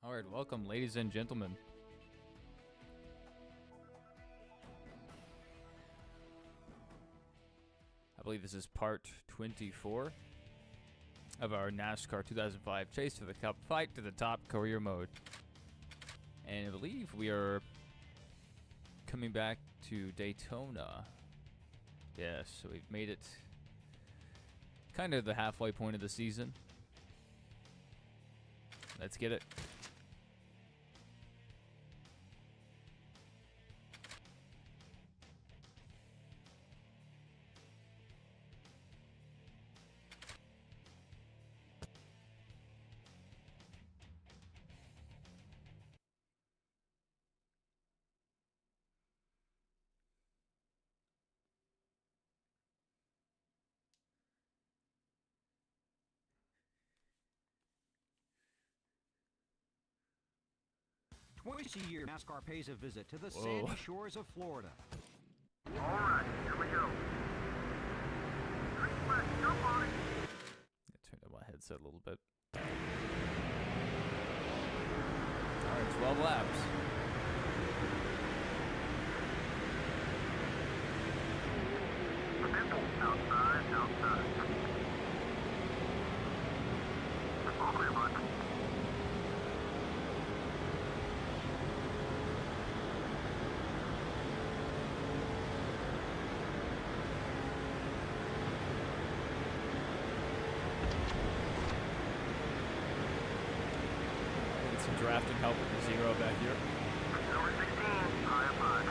Alright, welcome ladies and gentlemen. I believe this is part 24 of our NASCAR 2005 Chase for the Cup Fight to the Top career mode. And I believe we are coming back to Daytona. Yes, so we've made it kind of the halfway point of the season. Let's get it. Twice a year, NASCAR pays a visit to the sandy shores of Florida. All right, here we go. Jump on it. Turn up my headset a little bit. Alright, 12 laps. Outside. All clear, bud. Drafting help with the zero back here. Number 16, high.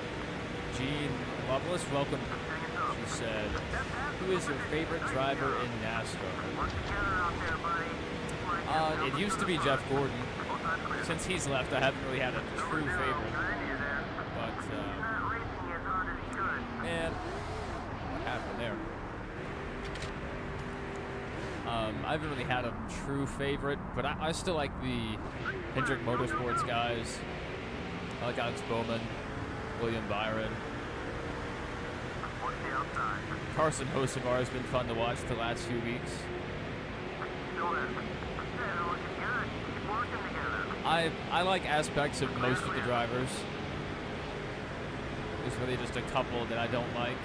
Jean Loveless, welcome. She said, who is your favorite driver in NASCAR? It used to be Jeff Gordon. Since he's left, I haven't really had a true favorite. But, man, what happened there? I haven't really had a true favorite, but I still like the Hendrick Motorsports guys. I like Alex Bowman, William Byron. Carson Hocevar has been fun to watch the last few weeks. I like aspects of most of the drivers. There's really just a couple that I don't like.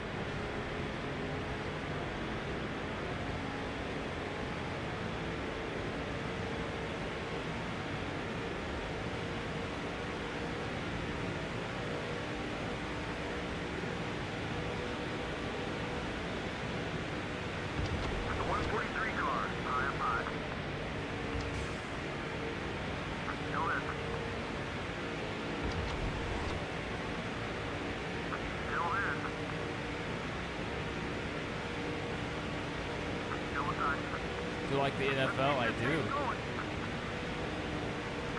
Do you like the NFL? I do.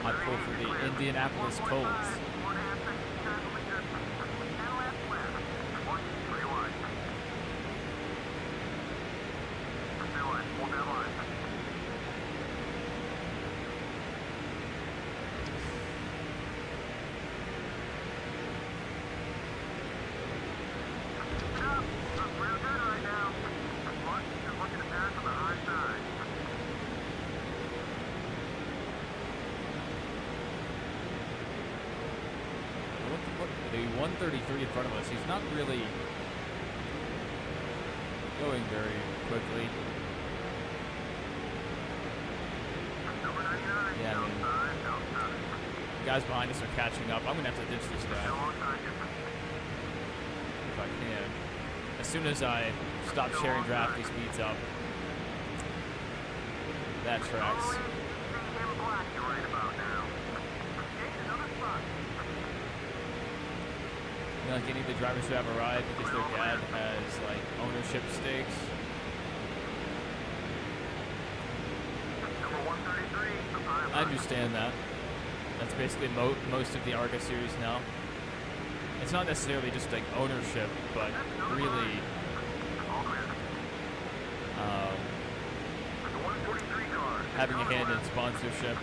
I pull for the Indianapolis Colts. The 133 in front of us, he's not really going very quickly. Yeah, I mean, the guys behind us are catching up. I'm going to have to ditch this guy. If I can. As soon as I stop sharing draft, he speeds up. That tracks. Like any of the drivers who have arrived because their dad has like ownership stakes. I understand that. That's basically most of the ARCA series now. It's not necessarily just like ownership, but really having a hand in sponsorship.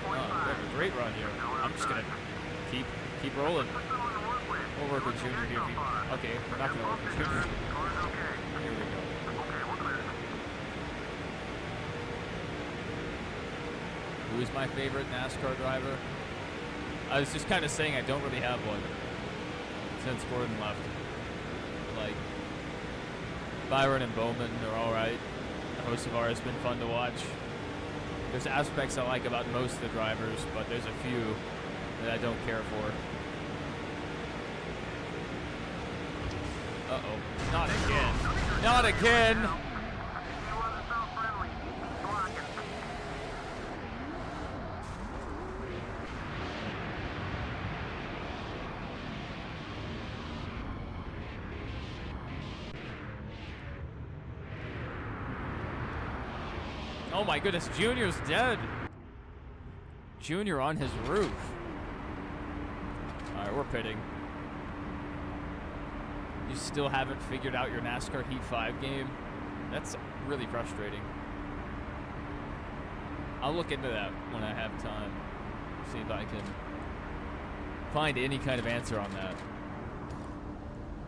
Oh, we have a great run here. I'm just gonna keep rolling. We'll work with Junior here. Okay, we're not gonna work with Junior. Car's okay. Here we go. Okay, we're clear. Who is my favorite NASCAR driver? I was just kind of saying I don't really have one since Gordon left. Like, Byron and Bowman are alright. Hocevar has been fun to watch. There's aspects I like about most of the drivers, but there's a few that I don't care for. Uh-oh. Not again. Not again! He wasn't so friendly. Blocking. Oh my goodness, Junior's dead. Junior on his roof. Alright, we're pitting. You still haven't figured out your NASCAR Heat 5 game? That's really frustrating. I'll look into that when I have time. See if I can find any kind of answer on that.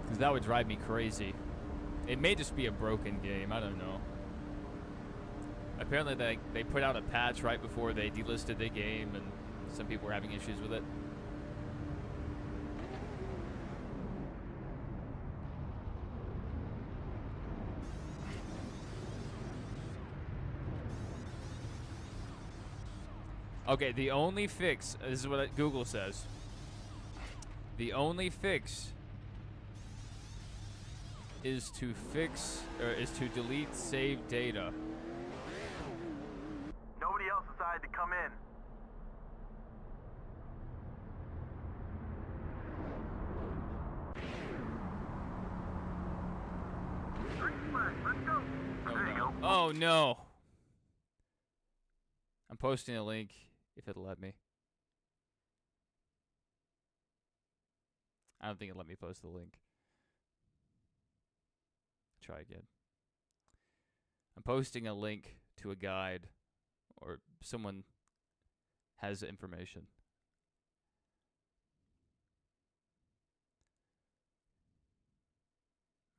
Because that would drive me crazy. It may just be a broken game, I don't know. Apparently they put out a patch right before they delisted the game, and some people were having issues with it. Okay, the only fix, this is what Google says. The only fix is to delete saved data. Nobody else decided to come in. Green flag, let's go. There you go. Oh no. I'm posting a link if it'll let me. I don't think it'll let me post the link. Try again. I'm posting a link to a guide, or someone has information.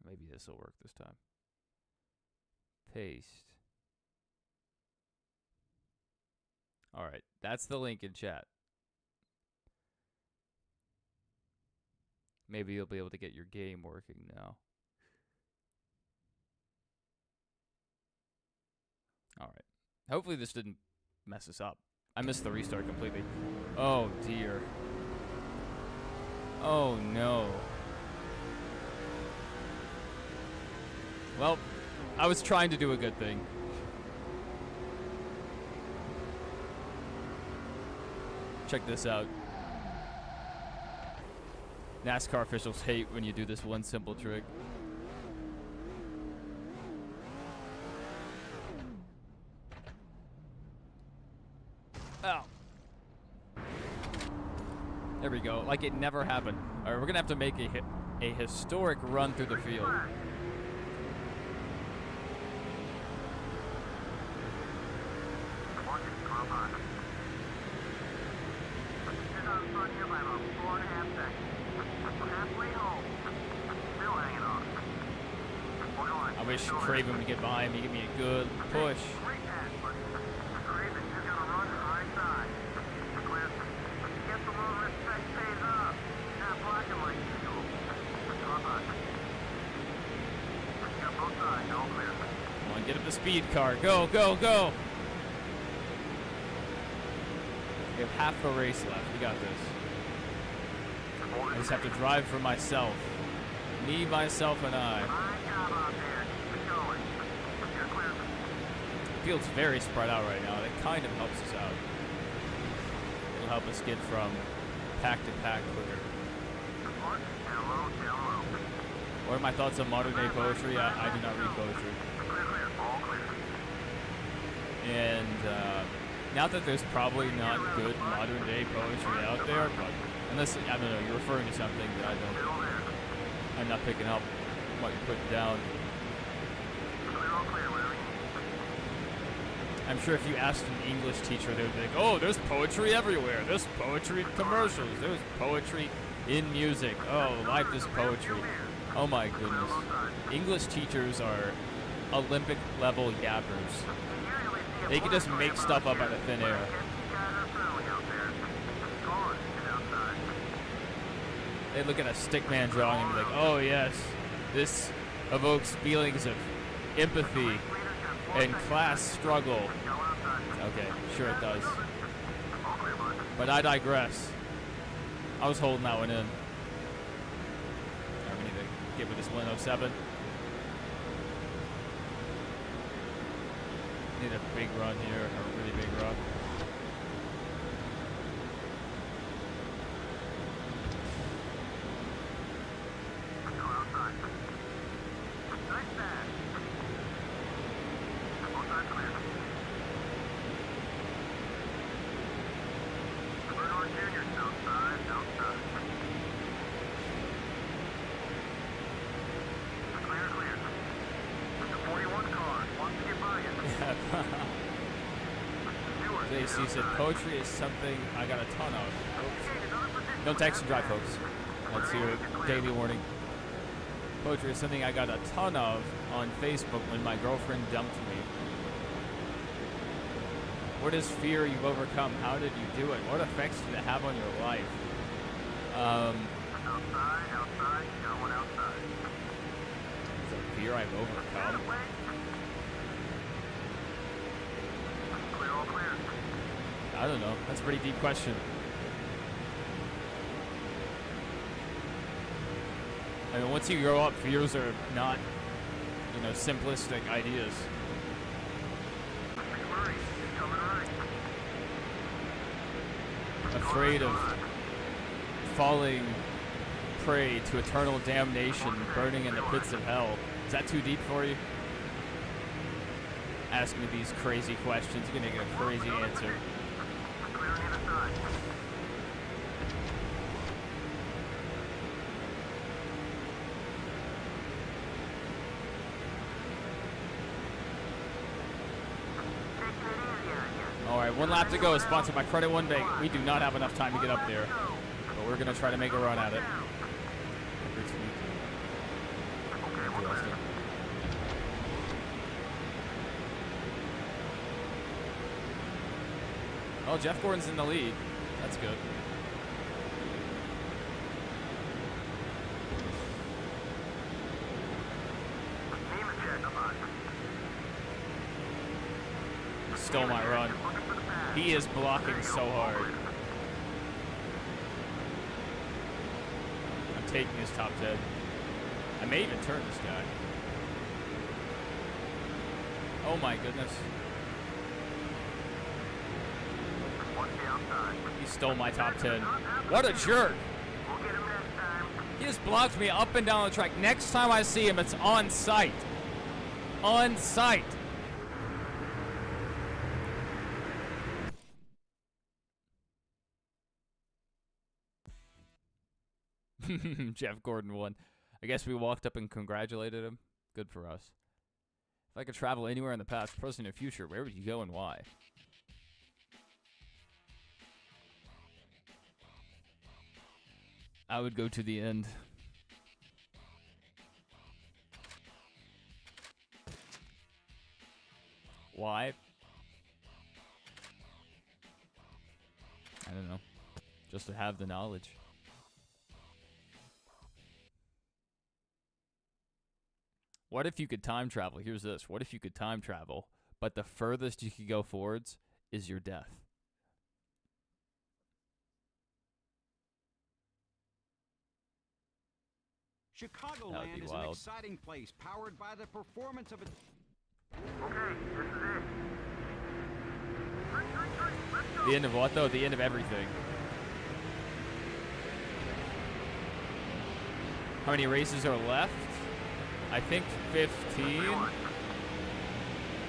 Maybe this will work this time. Paste. Alright, that's the link in chat. Maybe you'll be able to get your game working now. Alright. Hopefully this didn't mess us up. I missed the restart completely. Oh dear. Oh no. Well, I was trying to do a good thing. Check this out. NASCAR officials hate when you do this one simple trick. Ow. There we go. Like it never happened. All right, we're gonna have to make a historic run through the field. I wish Craven would get behind me, give me a good push. Come on, get up the speed car. Go, go, go! We have half the race left. We got this. I just have to drive for myself. Me, myself, and I. The field's very spread out right now. That kind of helps us out. It'll help us get from pack to pack quicker. What are my thoughts on modern day poetry? I do not read poetry. And not that there's probably not good modern day poetry out there, but unless, I don't know, you're referring to something that I'm not picking up what you're putting down. I'm sure if you asked an English teacher, they would be like, oh, there's poetry everywhere. There's poetry in commercials. There's poetry In music. Oh, life is poetry. Oh my goodness. English teachers are Olympic level yappers. They can just make stuff up out of thin air. They look at a stickman drawing and be like, oh yes, this evokes feelings of empathy and class struggle. Okay, sure it does. But I digress. I was holding that one in. We need to get with this 107. Need a big run here, a really big run. JC said poetry is something I got a ton of. Oops. Don't text and drive, folks. That's your daily warning. Poetry is something I got a ton of on Facebook when my girlfriend dumped me. What is fear you've overcome? How did you do it? What effects did it have on your life? Outside, going outside. It's a fear I've overcome. Clear, all clear. I don't know. That's a pretty deep question. I mean, once you grow up, fears are not, you know, simplistic ideas. Afraid of falling prey to eternal damnation, burning in the pits of hell. Is that too deep for you? Ask me these crazy questions, you're gonna get a crazy answer. Alright, one lap to go, sponsored by Credit One Bank. We do not have enough time to get up there, but we're gonna try to make a run at it. Oh, Jeff Gordon's in the lead. That's good. He stole my run. He is blocking so hard. I'm taking his top 10. I may even turn this guy. Oh my goodness. He stole my top 10. What a jerk. He just blocked me up and down the track. Next time I see him, it's on sight. On sight. Jeff Gordon won. I guess we walked up and congratulated him. Good for us. If I could travel anywhere in the past, present, or future, where would you go and why? I would go to the end. Why? I don't know. Just to have the knowledge. What if you could time travel? Here's this. What if you could time travel, but the furthest you could go forwards is your death? Chicagoland is an exciting place powered by the performance of its... Okay, this is it. Let's go. The end of what, though? The end of everything. How many races are left? I think 15.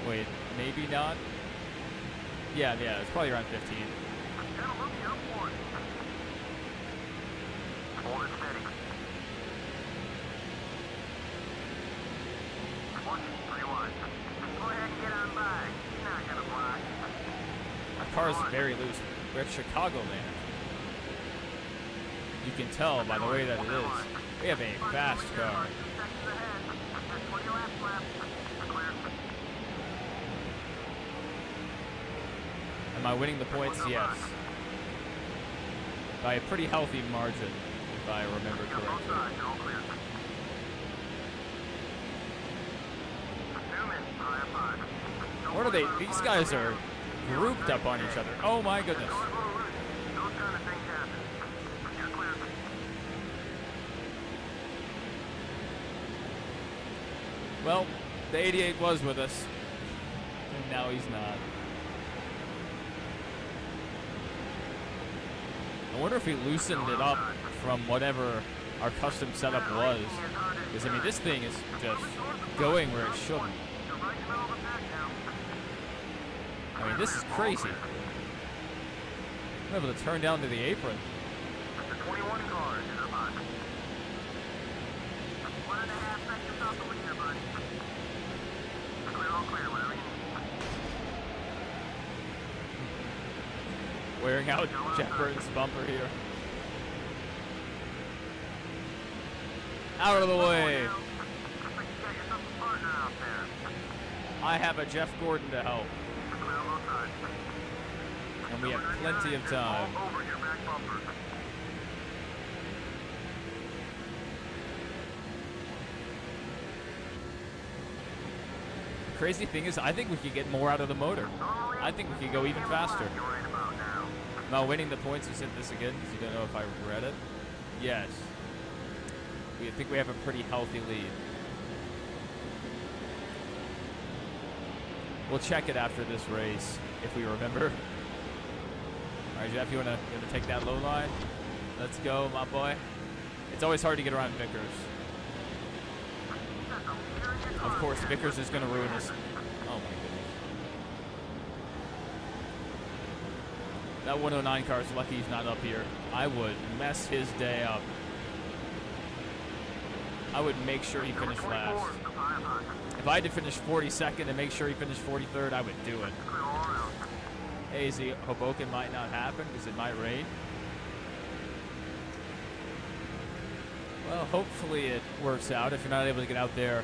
Wait, maybe not. Yeah, it's probably around 15. Hold it steady. Go ahead and get on by. He's not gonna block. My car is very loose. We're at Chicagoland. You can tell by the way that it is. We have a fast car. Am I winning the points? Yes. By a pretty healthy margin, if I remember correctly. What are they? These guys are grouped up on each other. Oh my goodness. Well, the 88 was with us, and now he's not. I wonder if he loosened it up from whatever our custom setup was. Because, I mean, this thing is just going where it shouldn't. I mean, this is crazy. I'm able to turn down to the apron. Wearing out Jeff Burton's bumper here. Out of the way. I have a Jeff Gordon to help. And we have plenty of time. The crazy thing is, I think we could get more out of the motor. I think we could go even faster. Now, winning the points, you said this again because you don't know if I read it. Yes. I think we have a pretty healthy lead. We'll check it after this race, if we remember. All right, Jeff, you wanna take that low line? Let's go, my boy. It's always hard to get around Vickers. Of course, Vickers is gonna ruin us. Oh my goodness. That 109 car is lucky he's not up here. I would mess his day up. I would make sure he finished last. If I had to finish 42nd and make sure he finished 43rd, I would do it. AZ Hoboken might not happen because it might rain. Well, hopefully it works out. If you're not able to get out there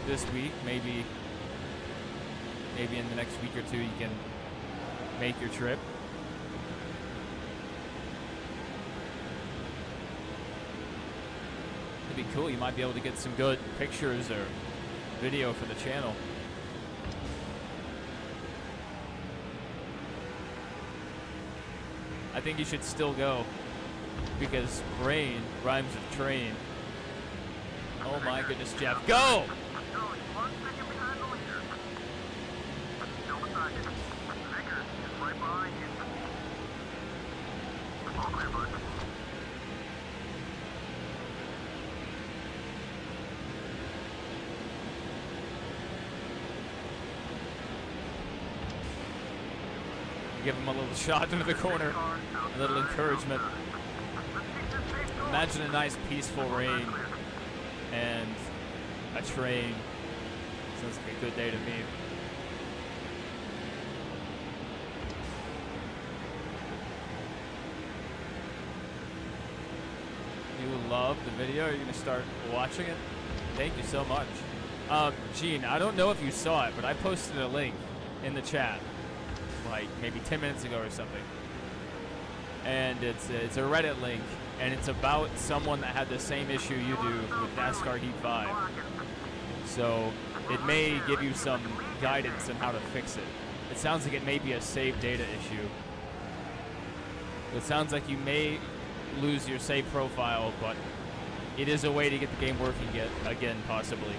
this week, maybe in the next week or two you can make your trip. It'd be cool. You might be able to get some good pictures or video for the channel. I think you should still go because rain rhymes with train. Oh my goodness, Jeff. Go! Give him a little shot into the corner, a little encouragement. Imagine a nice peaceful rain and a train. Sounds like a good day to me. You love the video? Are you going to start watching it? Thank you so much. Gene, I don't know if you saw it, but I posted a link in the chat like maybe 10 minutes ago or something, and it's a Reddit link, and it's about someone that had the same issue you do with NASCAR Heat 5. So it may give you some guidance on how to fix it. It sounds like it may be a save data issue. It sounds like you may lose your save profile, but it is a way to get the game working again, possibly.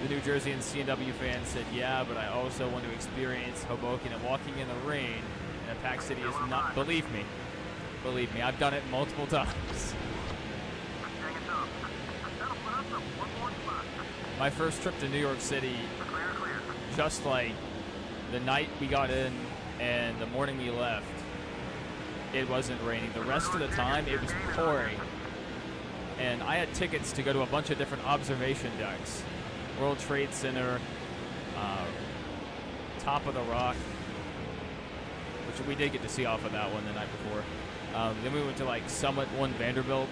The New Jersey and CNW fan said, yeah, but I also want to experience Hoboken, and walking in the rain in a packed city is not, believe me, I've done it multiple times. My first trip to New York City, just like the night we got in and the morning we left, it wasn't raining. The rest of the time, it was pouring. And I had tickets to go to a bunch of different observation decks. World Trade Center, Top of the Rock, which we did get to see off of that one the night before. Then we went to like Summit 1 Vanderbilt,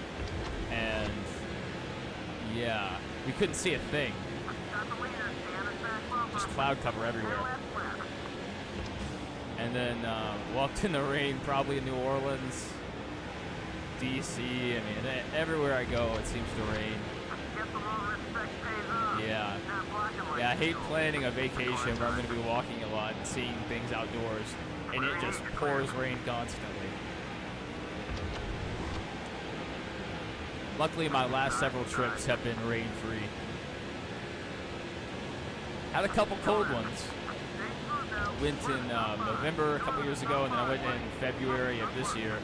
and yeah, we couldn't see a thing. Just cloud cover everywhere. And then walked in the rain, probably in New Orleans, DC. I mean, everywhere I go, it seems to rain. Yeah. Yeah, I hate planning a vacation where I'm going to be walking a lot and seeing things outdoors, and it just pours rain constantly. Luckily, my last several trips have been rain-free. Had a couple cold ones. Went in November a couple years ago, and then I went in February of this year,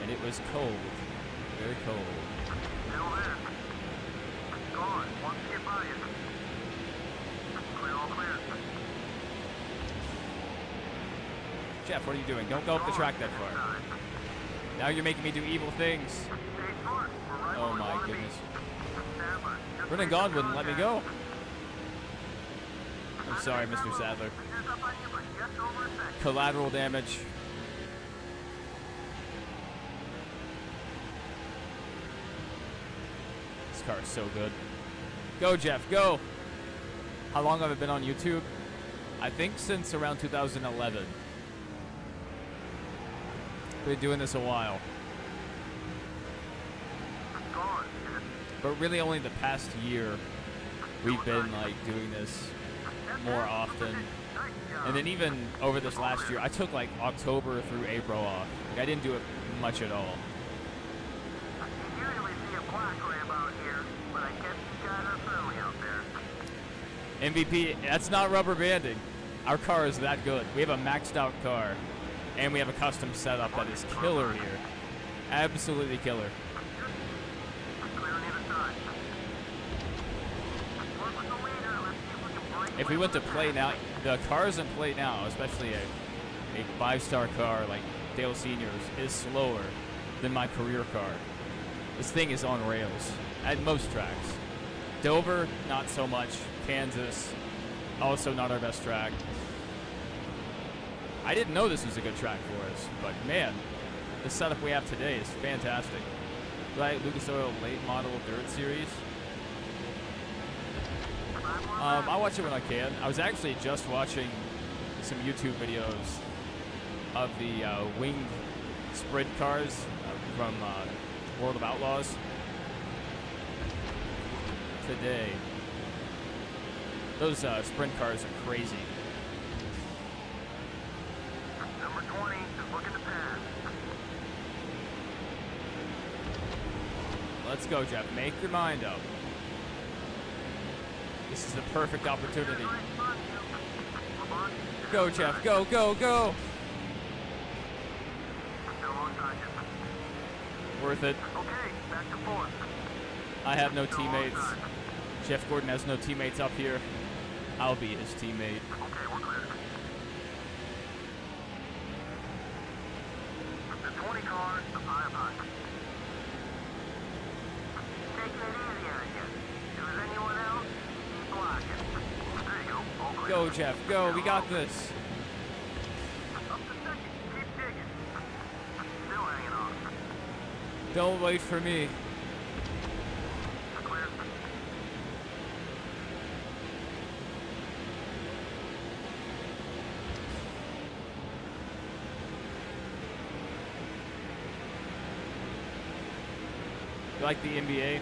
and it was cold. Very cold. Jeff, what are you doing? Don't go up the track that far. Now you're making me do evil things. Oh my goodness. Brennan Gaughan wouldn't let me go. I'm sorry, Mr. Sadler. Collateral damage. This car is so good. Go, Jeff, go. How long have I been on YouTube? I think since around 2011. Been doing this a while. But really only the past year we've been like doing this more often. And then even over this last year, I took like October through April off. Like, I didn't do it much at all. MVP, that's not rubber banding. Our car is that good. We have a maxed out car, and we have a custom setup that is killer here. Absolutely killer. If we went to play now, the cars in play now, especially a 5-star car like Dale Senior's, is slower than my career car. This thing is on rails at most tracks. Dover, not so much. Kansas, also not our best track. I didn't know this was a good track for us, but man, the setup we have today is fantastic. Right, Lucas Oil late model dirt series. I watch it when I can. I was actually just watching some YouTube videos of the winged sprint cars from World of Outlaws today. Those sprint cars are crazy. Number 20 is looking to pass. Let's go, Jeff. Make your mind up. This is the perfect opportunity. Go, Jeff. Go, go, go. Worth it. Okay, back to fourth. I have no teammates. Jeff Gordon has no teammates up here. I'll be his teammate. Okay, we're clear. The 20 cars, the 500. Taking it easy on you. If there's anyone else, keep blocking. There you go. All clear. Go, Jeff. Go. We got this. Up to second. Keep digging. Still hanging on. Don't wait for me. Clear. You like the NBA?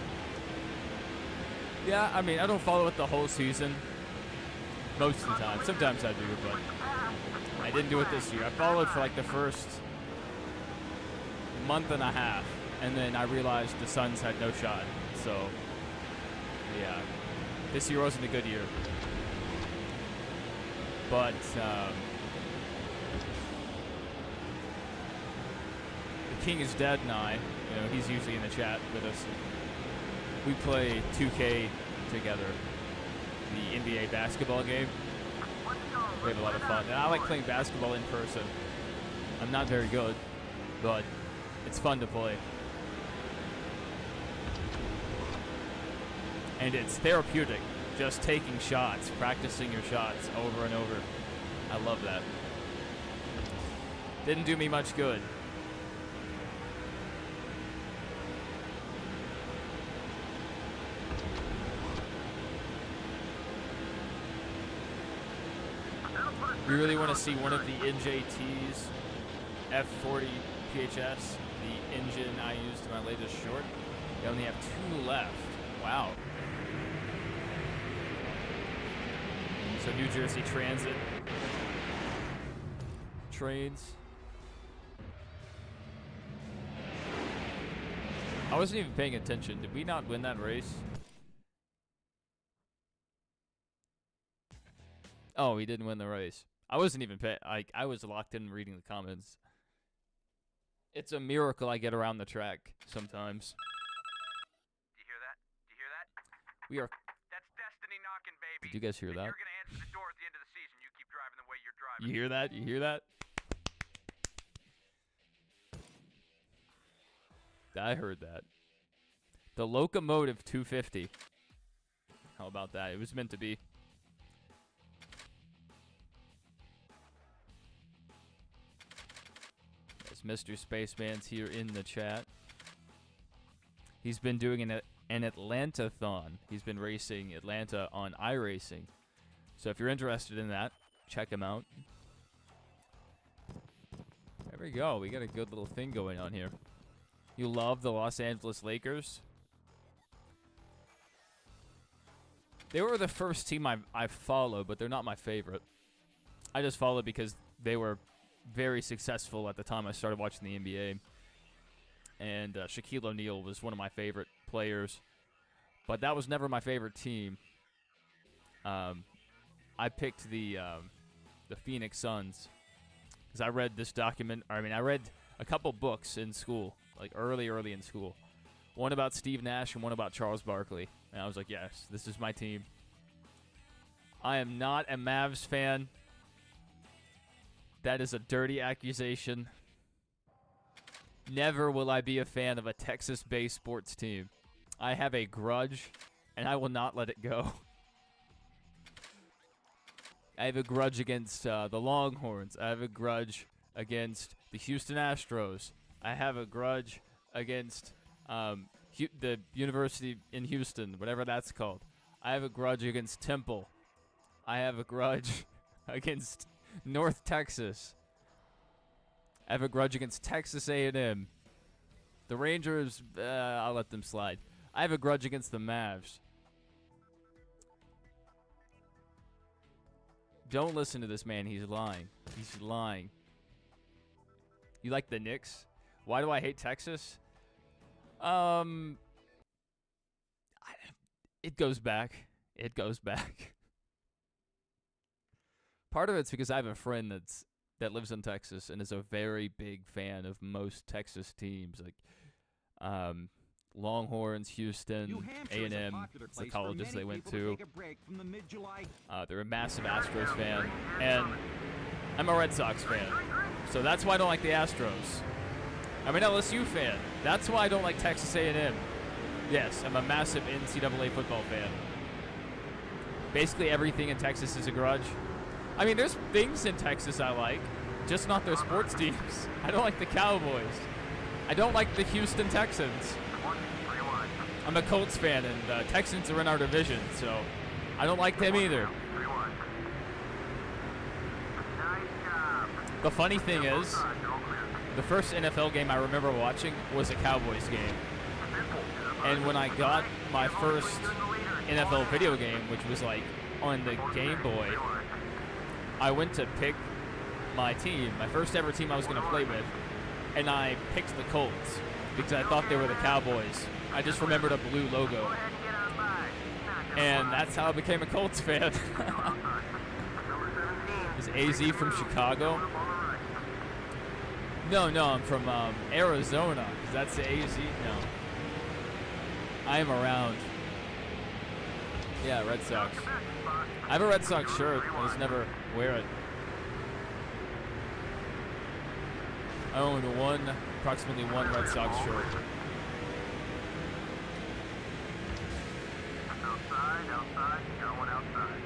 Yeah, I mean, I don't follow it the whole season. Most of the time. Sometimes I do, but I didn't do it this year. I followed for like the first month and a half, and then I realized the Suns had no shot. So, yeah. This year wasn't a good year. But, the King is Dead and I, you know, he's usually in the chat with us. We play 2K together, the NBA basketball game. We have a lot of fun. And I like playing basketball in person. I'm not very good, but it's fun to play. And it's therapeutic, just taking shots, practicing your shots over and over. I love that. Didn't do me much good. We really want to see one of the NJT's F40 PHS, the engine I used in my latest short. We only have 2 left. Wow. So New Jersey Transit trains. I wasn't even paying attention. Did we not win that race? Oh, we didn't win the race. I wasn't even paying. I was locked in reading the comments. It's a miracle I get around the track sometimes. Do you hear that? Do you hear that? We are. That's destiny knocking, baby. Did you guys hear that? You're gonna answer the door at the end of the season. You keep driving the way you're driving. You hear that? You hear that? I heard that. The Locomotive 250. How about that? It was meant to be. Yes, Mr. Spaceman's here in the chat. He's been doing an Atlanta-thon. He's been racing Atlanta on iRacing. So if you're interested in that, check him out. There we go. We got a good little thing going on here. You love the Los Angeles Lakers? They were the first team I followed, but they're not my favorite. I just followed because they were very successful at the time I started watching the NBA. And Shaquille O'Neal was one of my favorite players. But that was never my favorite team. I picked the Phoenix Suns because I read this document. I read a couple books in school, like early in school. One about Steve Nash and one about Charles Barkley. And I was like, yes, this is my team. I am not a Mavs fan. That is a dirty accusation. Never will I be a fan of a Texas-based sports team. I have a grudge, and I will not let it go. I have a grudge against the Longhorns. I have a grudge against the Houston Astros. I have a grudge against the University in Houston, whatever that's called. I have a grudge against Temple. I have a grudge against North Texas. I have a grudge against Texas A&M. The Rangers, I'll let them slide. I have a grudge against the Mavs. Don't listen to this man. He's lying. He's lying. You like the Knicks? Why do I hate Texas? It goes back. It goes back. Part of it's because I have a friend that lives in Texas and is a very big fan of most Texas teams, like Longhorns, Houston, A&M, the colleges they went to. They're a massive Astros fan, and I'm a Red Sox fan, so that's why I don't like the Astros. I'm an LSU fan. That's why I don't like Texas A&M. Yes, I'm a massive NCAA football fan. Basically everything in Texas is a grudge. I mean, there's things in Texas I like, just not their sports teams. I don't like the Cowboys. I don't like the Houston Texans. I'm a Colts fan, and Texans are in our division, so I don't like them either. The funny thing is, the first NFL game I remember watching was a Cowboys game. And when I got my first NFL video game, which was like on the Game Boy, I went to pick my team, my first ever team I was going to play with, and I picked the Colts because I thought they were the Cowboys. I just remembered a blue logo. And that's how I became a Colts fan. Is AZ from Chicago? No, I'm from Arizona. Is that the AZ? No. I am around. Yeah, Red Sox. I have a Red Sox shirt. I just never wear it. I own approximately one Red Sox shirt. Outside, got one outside.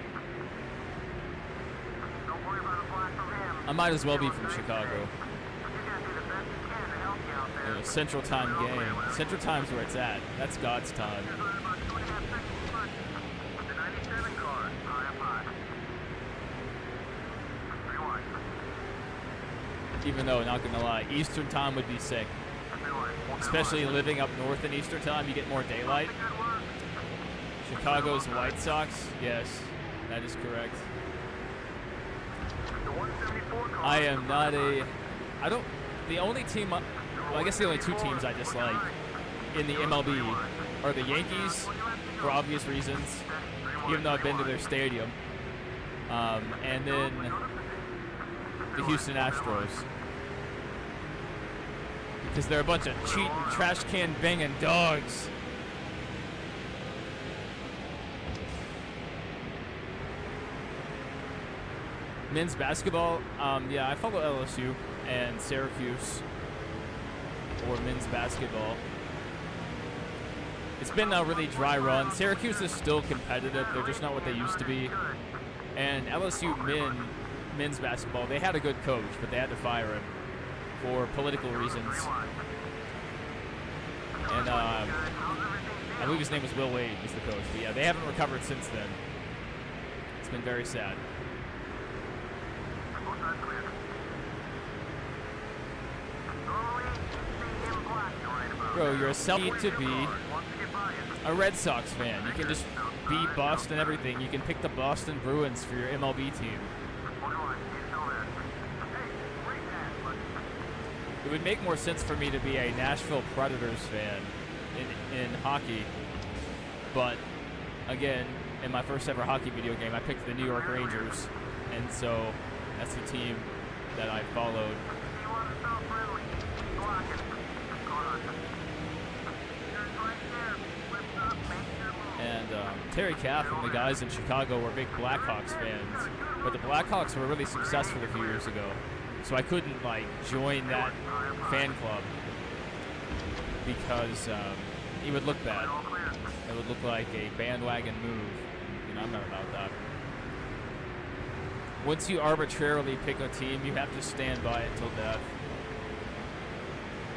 Don't worry about a flag from him. I might as well be from Chicago. Central Time game. Central Time's where it's at. That's God's time. Even though, not gonna lie, Eastern Time would be sick. Especially living up north in Eastern Time, you get more daylight. Chicago's White Sox, yes, that is correct. I am not a, the only team, well, I guess the only two teams I dislike in the MLB are the Yankees, for obvious reasons, even though I've been to their stadium, and then the Houston Astros. Because they're a bunch of cheating, trash can banging dogs. Men's basketball, yeah, I follow LSU and Syracuse for men's basketball. It's been a really dry run. Syracuse is still competitive. They're just not what they used to be. And LSU men's basketball, they had a good coach, but they had to fire him for political reasons. And I believe his name was Will Wade, was the coach. But yeah, they haven't recovered since then. It's been very sad. Bro, you're a self to be a Red Sox fan. You can just be Boston everything. You can pick the Boston Bruins for your MLB team. It would make more sense for me to be a Nashville Predators fan in hockey. But again, in my first ever hockey video game, I picked the New York Rangers. And so that's the team that I followed. And Terry Kath and the guys in Chicago were big Blackhawks fans. But the Blackhawks were really successful a few years ago. So I couldn't, like, join that fan club because it would look bad. It would look like a bandwagon move. You know, I'm not about that. Once you arbitrarily pick a team, you have to stand by it till death.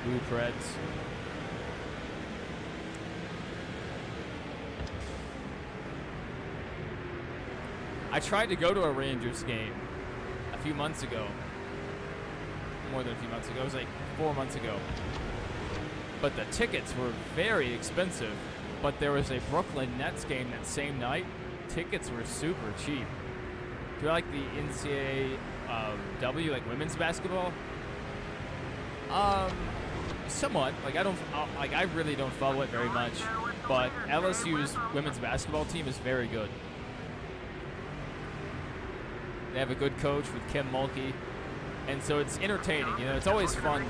Blue Preds. I tried to go to a Rangers game a few months ago. More than a few months ago. It was like 4 months ago. But the tickets were very expensive. But there was a Brooklyn Nets game that same night. Tickets were super cheap. Do you like the NCAA W, like women's basketball? Somewhat. Like I really don't follow it very much. But LSU's women's basketball team is very good. They have a good coach with Kim Mulkey. And so it's entertaining, you know, it's always fun,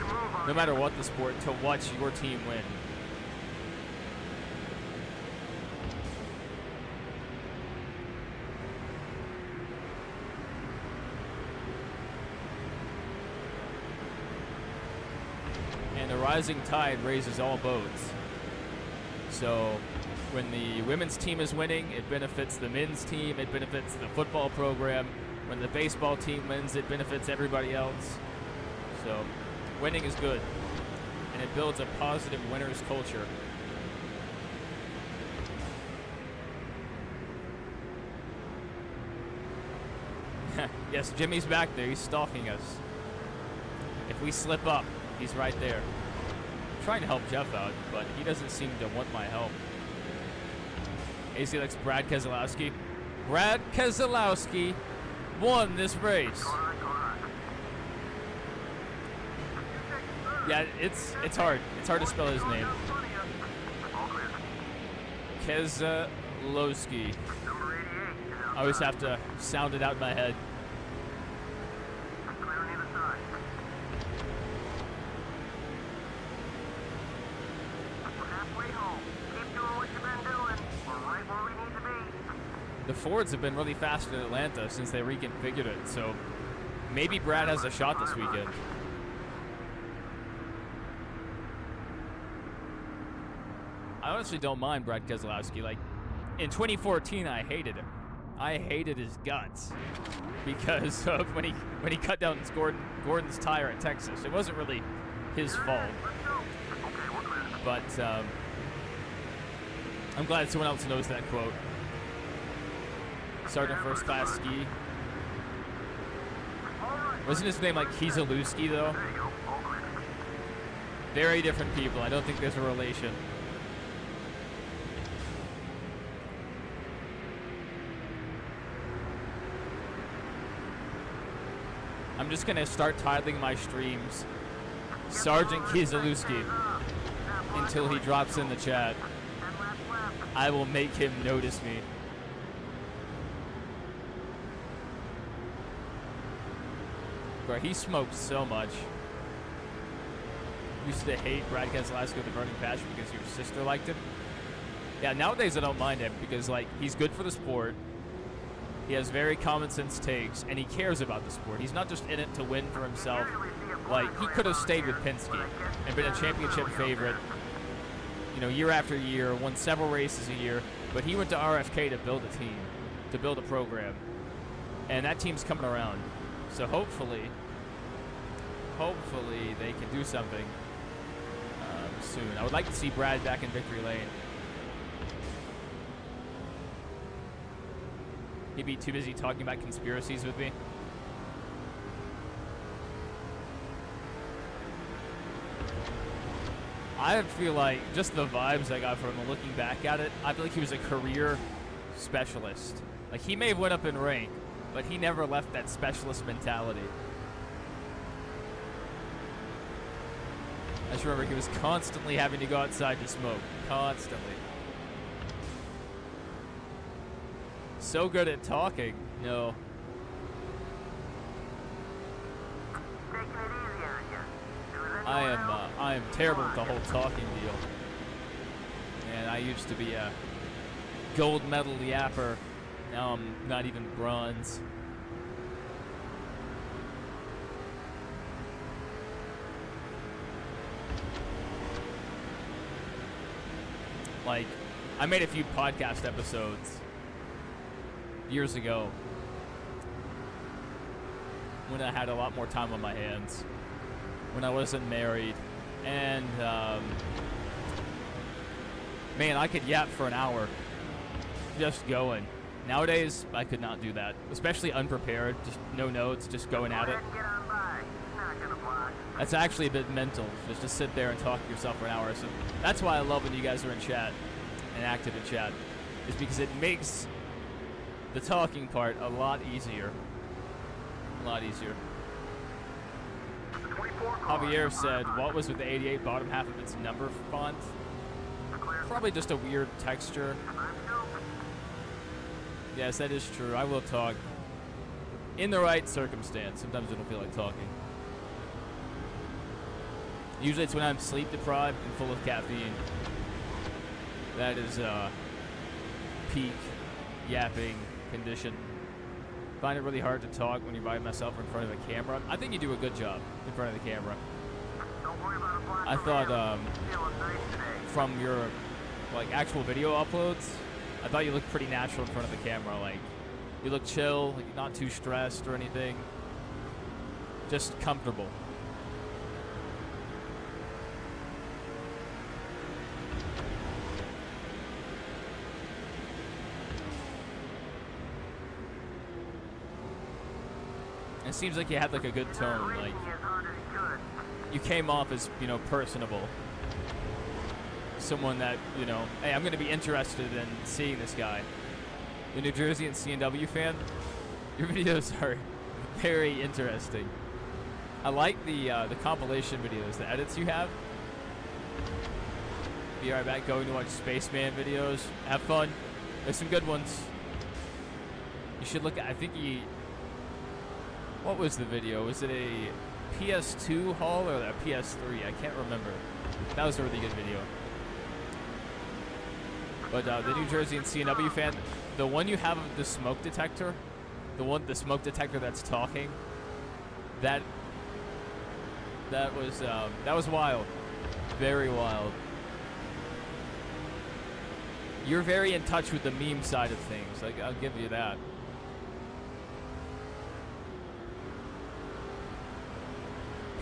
no matter what the sport, to watch your team win. And the rising tide raises all boats. So when the women's team is winning, it benefits the men's team, it benefits the football program. When the baseball team wins, it benefits everybody else. So, winning is good. And it builds a positive winner's culture. Yes, Jimmy's back there. He's stalking us. If we slip up, he's right there. I'm trying to help Jeff out, but he doesn't seem to want my help. AC likes Brad Keselowski. Brad Keselowski won this race. Yeah, it's hard. It's hard to spell his name. Keselowski. I always have to sound it out in my head. The Fords have been really fast in Atlanta since they reconfigured it, so maybe Brad has a shot this weekend. I honestly don't mind Brad Keselowski. Like, in 2014, I hated him. I hated his guts because of when he cut down Gordon's tire at Texas. It wasn't really his fault. But I'm glad someone else knows that quote. Sergeant First Class Ski. Wasn't his name like Kieselowski though? Very different people. I don't think there's a relation. I'm just gonna start titling my streams Sergeant Kieselowski until he drops in the chat. I will make him notice me. Bro, he smoked so much. Used to hate Brad Keselowski with a burning passion because your sister liked him. Yeah, nowadays I don't mind him because, like, he's good for the sport. He has very common sense takes, and he cares about the sport. He's not just in it to win for himself. Like, he could have stayed with Penske and been a championship favorite, you know, year after year, won several races a year, but he went to RFK to build a team, to build a program, and that team's coming around. So hopefully they can do something soon. I would like to see Brad back in victory lane. He'd be too busy talking about conspiracies with me. I feel like just the vibes I got from him looking back at it, I feel like he was a career specialist. Like, he may have went up in rank, but he never left that specialist mentality. I just remember he was constantly having to go outside to smoke. Constantly. So good at talking. No. I am terrible with the whole talking deal. And I used to be a gold medal yapper. Now I'm not even bronze. Like, I made a few podcast episodes years ago when I had a lot more time on my hands, when I wasn't married, and man, I could yap for an hour just going. Nowadays, I could not do that, especially unprepared, just no notes, just going at it. That's actually a bit mental, just to sit there and talk to yourself for an hour. So that's why I love when you guys are in chat and active in chat, is because it makes the talking part a lot easier. A lot easier. Javier said, what was with the 88 bottom half of its number font? Probably just a weird texture. Yes, that is true. I will talk in the right circumstance. Sometimes I don't feel like talking. Usually it's when I'm sleep deprived and full of caffeine. That is peak yapping condition. Find it really hard to talk when you're by myself in front of a camera. I think you do a good job in front of the camera. I thought from your like actual video uploads, I thought you looked pretty natural in front of the camera. Like, you look chill, like not too stressed or anything. Just comfortable. It seems like you had like a good tone. Like, you came off as, you know, personable. Someone that, you know, hey, I'm going to be interested in seeing this guy. The New Jersey and CNW fan, your videos are very interesting. I like the compilation videos, the edits you have. Be right back, going to watch Spaceman videos. Have fun. There's some good ones. You should look at, I think he... What was the video? Was it a PS2 haul or a PS3? I can't remember. That was a really good video. But the New Jersey and CNW fan, the one you have of the smoke detector, the smoke detector that's talking, that was wild, very wild. You're very in touch with the meme side of things. Like, I'll give you that.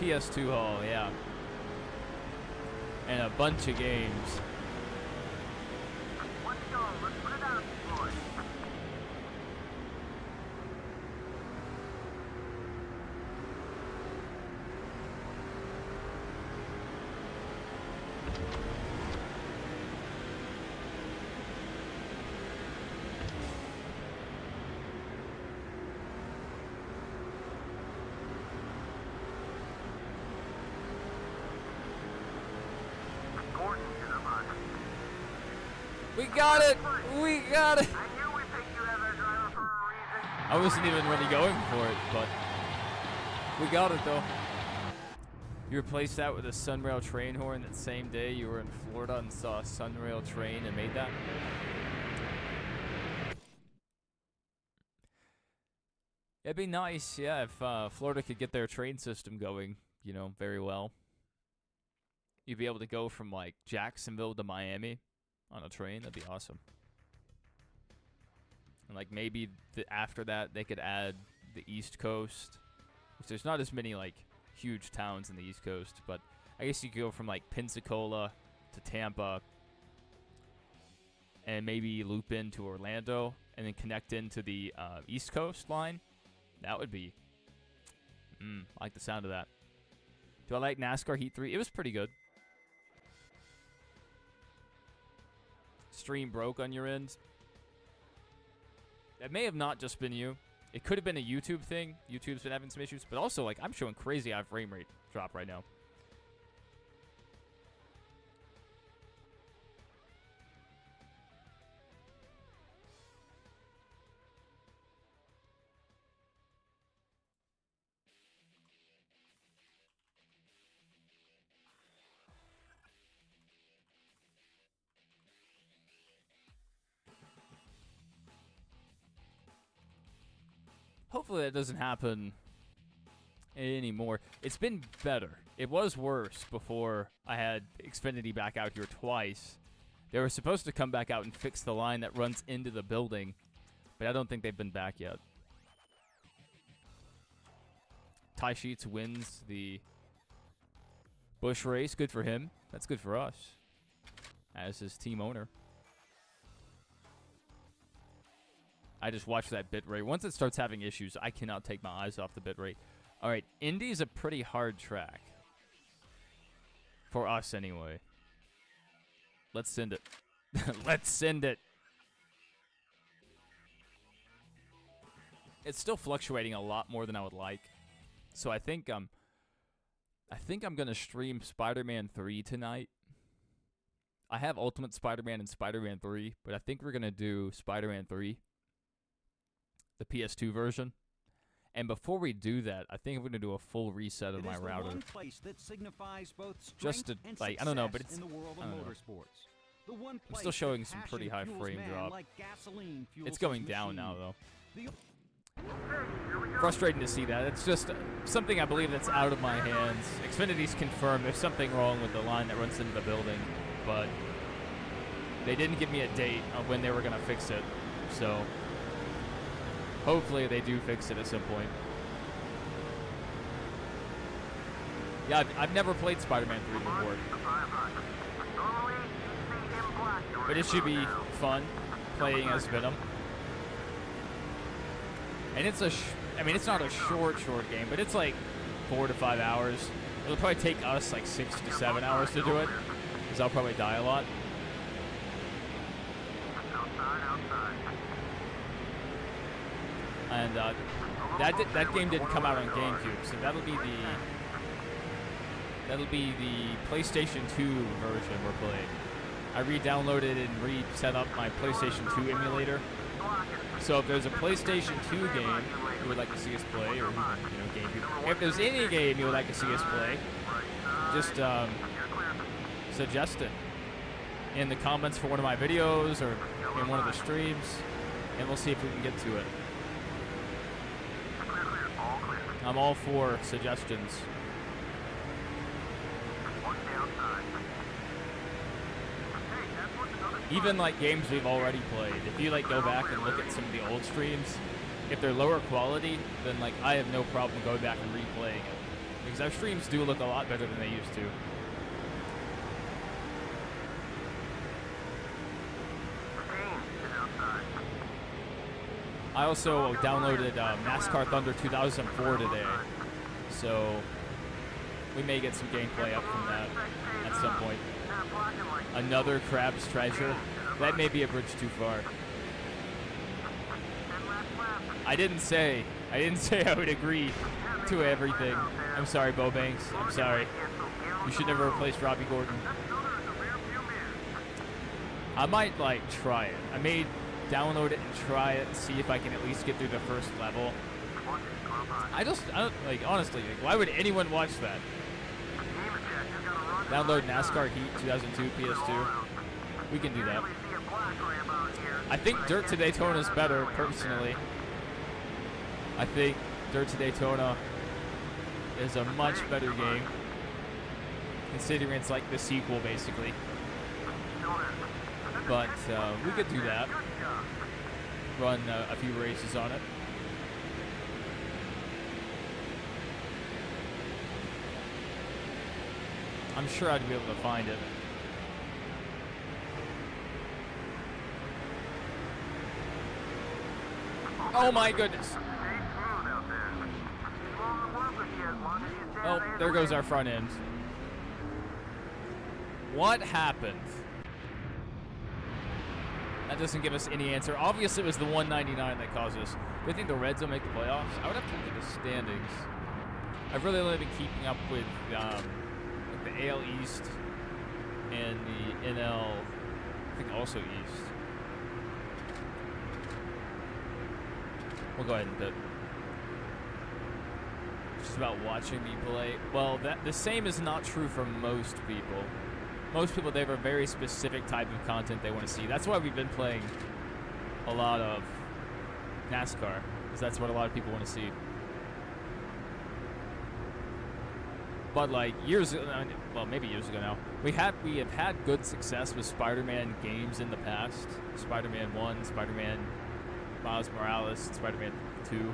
PS2 haul, yeah. and a bunch of games. Let's go. Let's put it out, boys. We got it! We got it! I knew we picked you as our driver for a reason. I wasn't even really going for it, but we got it though. You replaced that with a Sunrail train horn that same day you were in Florida and saw a Sunrail train and made that? It'd be nice, yeah, if Florida could get their train system going, you know, very well. You'd be able to go from, like, Jacksonville to Miami on a train. That'd be awesome. And, like, maybe after that they could add the East Coast. Which there's not as many, like, huge towns in the East Coast. But I guess you could go from, like, Pensacola to Tampa. And maybe loop into Orlando. And then connect into the East Coast line. That would be... I like the sound of that. Do I like NASCAR Heat 3? It was pretty good. Stream broke on your end. That may have not just been you. It could have been a YouTube thing. YouTube's been having some issues. But also, like, I'm showing crazy high frame rate drop right now. Hopefully that doesn't happen anymore. It's been better. It was worse before I had Xfinity back out here twice. They were supposed to come back out and fix the line that runs into the building, but I don't think they've been back yet. Ty Sheets wins the Busch race. Good for him. That's good for us as his team owner. I just watch that bit rate. Once it starts having issues, I cannot take my eyes off the bit rate. All right, Indy's a pretty hard track. For us, anyway. Let's send it. Let's send it. It's still fluctuating a lot more than I would like. So I think I'm going to stream Spider-Man 3 tonight. I have Ultimate Spider-Man and Spider-Man 3, but I think we're going to do Spider-Man 3. The PS2 version. And before we do that, I think I'm going to do a full reset of my router. Just to, like, I don't know, but it's, I don't know. I'm still showing some pretty high frame drop. It's going down now, though. Frustrating to see that. It's just something I believe that's out of my hands. Xfinity's confirmed there's something wrong with the line that runs into the building, but they didn't give me a date on when they were going to fix it, so... Hopefully they do fix it at some point. Yeah, I've never played Spider-Man 3 before. But it should be fun playing as Venom. And it's I mean, it's not a short game, but it's like 4 to 5 hours. It'll probably take us like 6 to 7 hours to do it, because I'll probably die a lot. And that game didn't come out on Gamecube, so that'll be the PlayStation 2 version we're playing. I re-downloaded and re-set up my PlayStation 2 emulator. So if there's a PlayStation 2 game you would like to see us play, or Gamecube, if there's any game you would like to see us play, just suggest it in the comments for one of my videos or in one of the streams, and we'll see if we can get to it. I'm all for suggestions. Even like games we've already played. If you like go back and look at some of the old streams, if they're lower quality, then like I have no problem going back and replaying it. Because our streams do look a lot better than they used to. I also downloaded NASCAR Thunder 2004 today, so we may get some gameplay up from that at some point. Another Crab's Treasure. That may be a bridge too far. I didn't say I would agree to everything. I'm sorry, Bo Banks. I'm sorry. You should never replace Robbie Gordon. I might, like, try it. I may download it and try it and see if I can at least get through the first level. I don't, like, honestly, like, why would anyone watch that? Download NASCAR Heat 2002 PS2. We can do that. I think Dirt to Daytona is better, personally. I think Dirt to Daytona is a much better game, considering it's like the sequel, basically. But we could do that. Run a few races on it. I'm sure I'd be able to find it. Oh my goodness. Oh, there goes our front end. What happened? That doesn't give us any answer. Obviously, it was the 199 that caused this. Do you think the Reds will make the playoffs? I would have to look at the standings. I've really only been keeping up with the AL East and the NL, I think also East. We'll go ahead and do it. Just about watching me play. Well, the same is not true for most people. Most people, they have a very specific type of content they want to see. That's why we've been playing a lot of NASCAR, because that's what a lot of people want to see. But like years ago, well, maybe years ago now, we have had good success with Spider-Man games in the past. Spider-Man 1, Spider-Man Miles Morales, Spider-Man 2.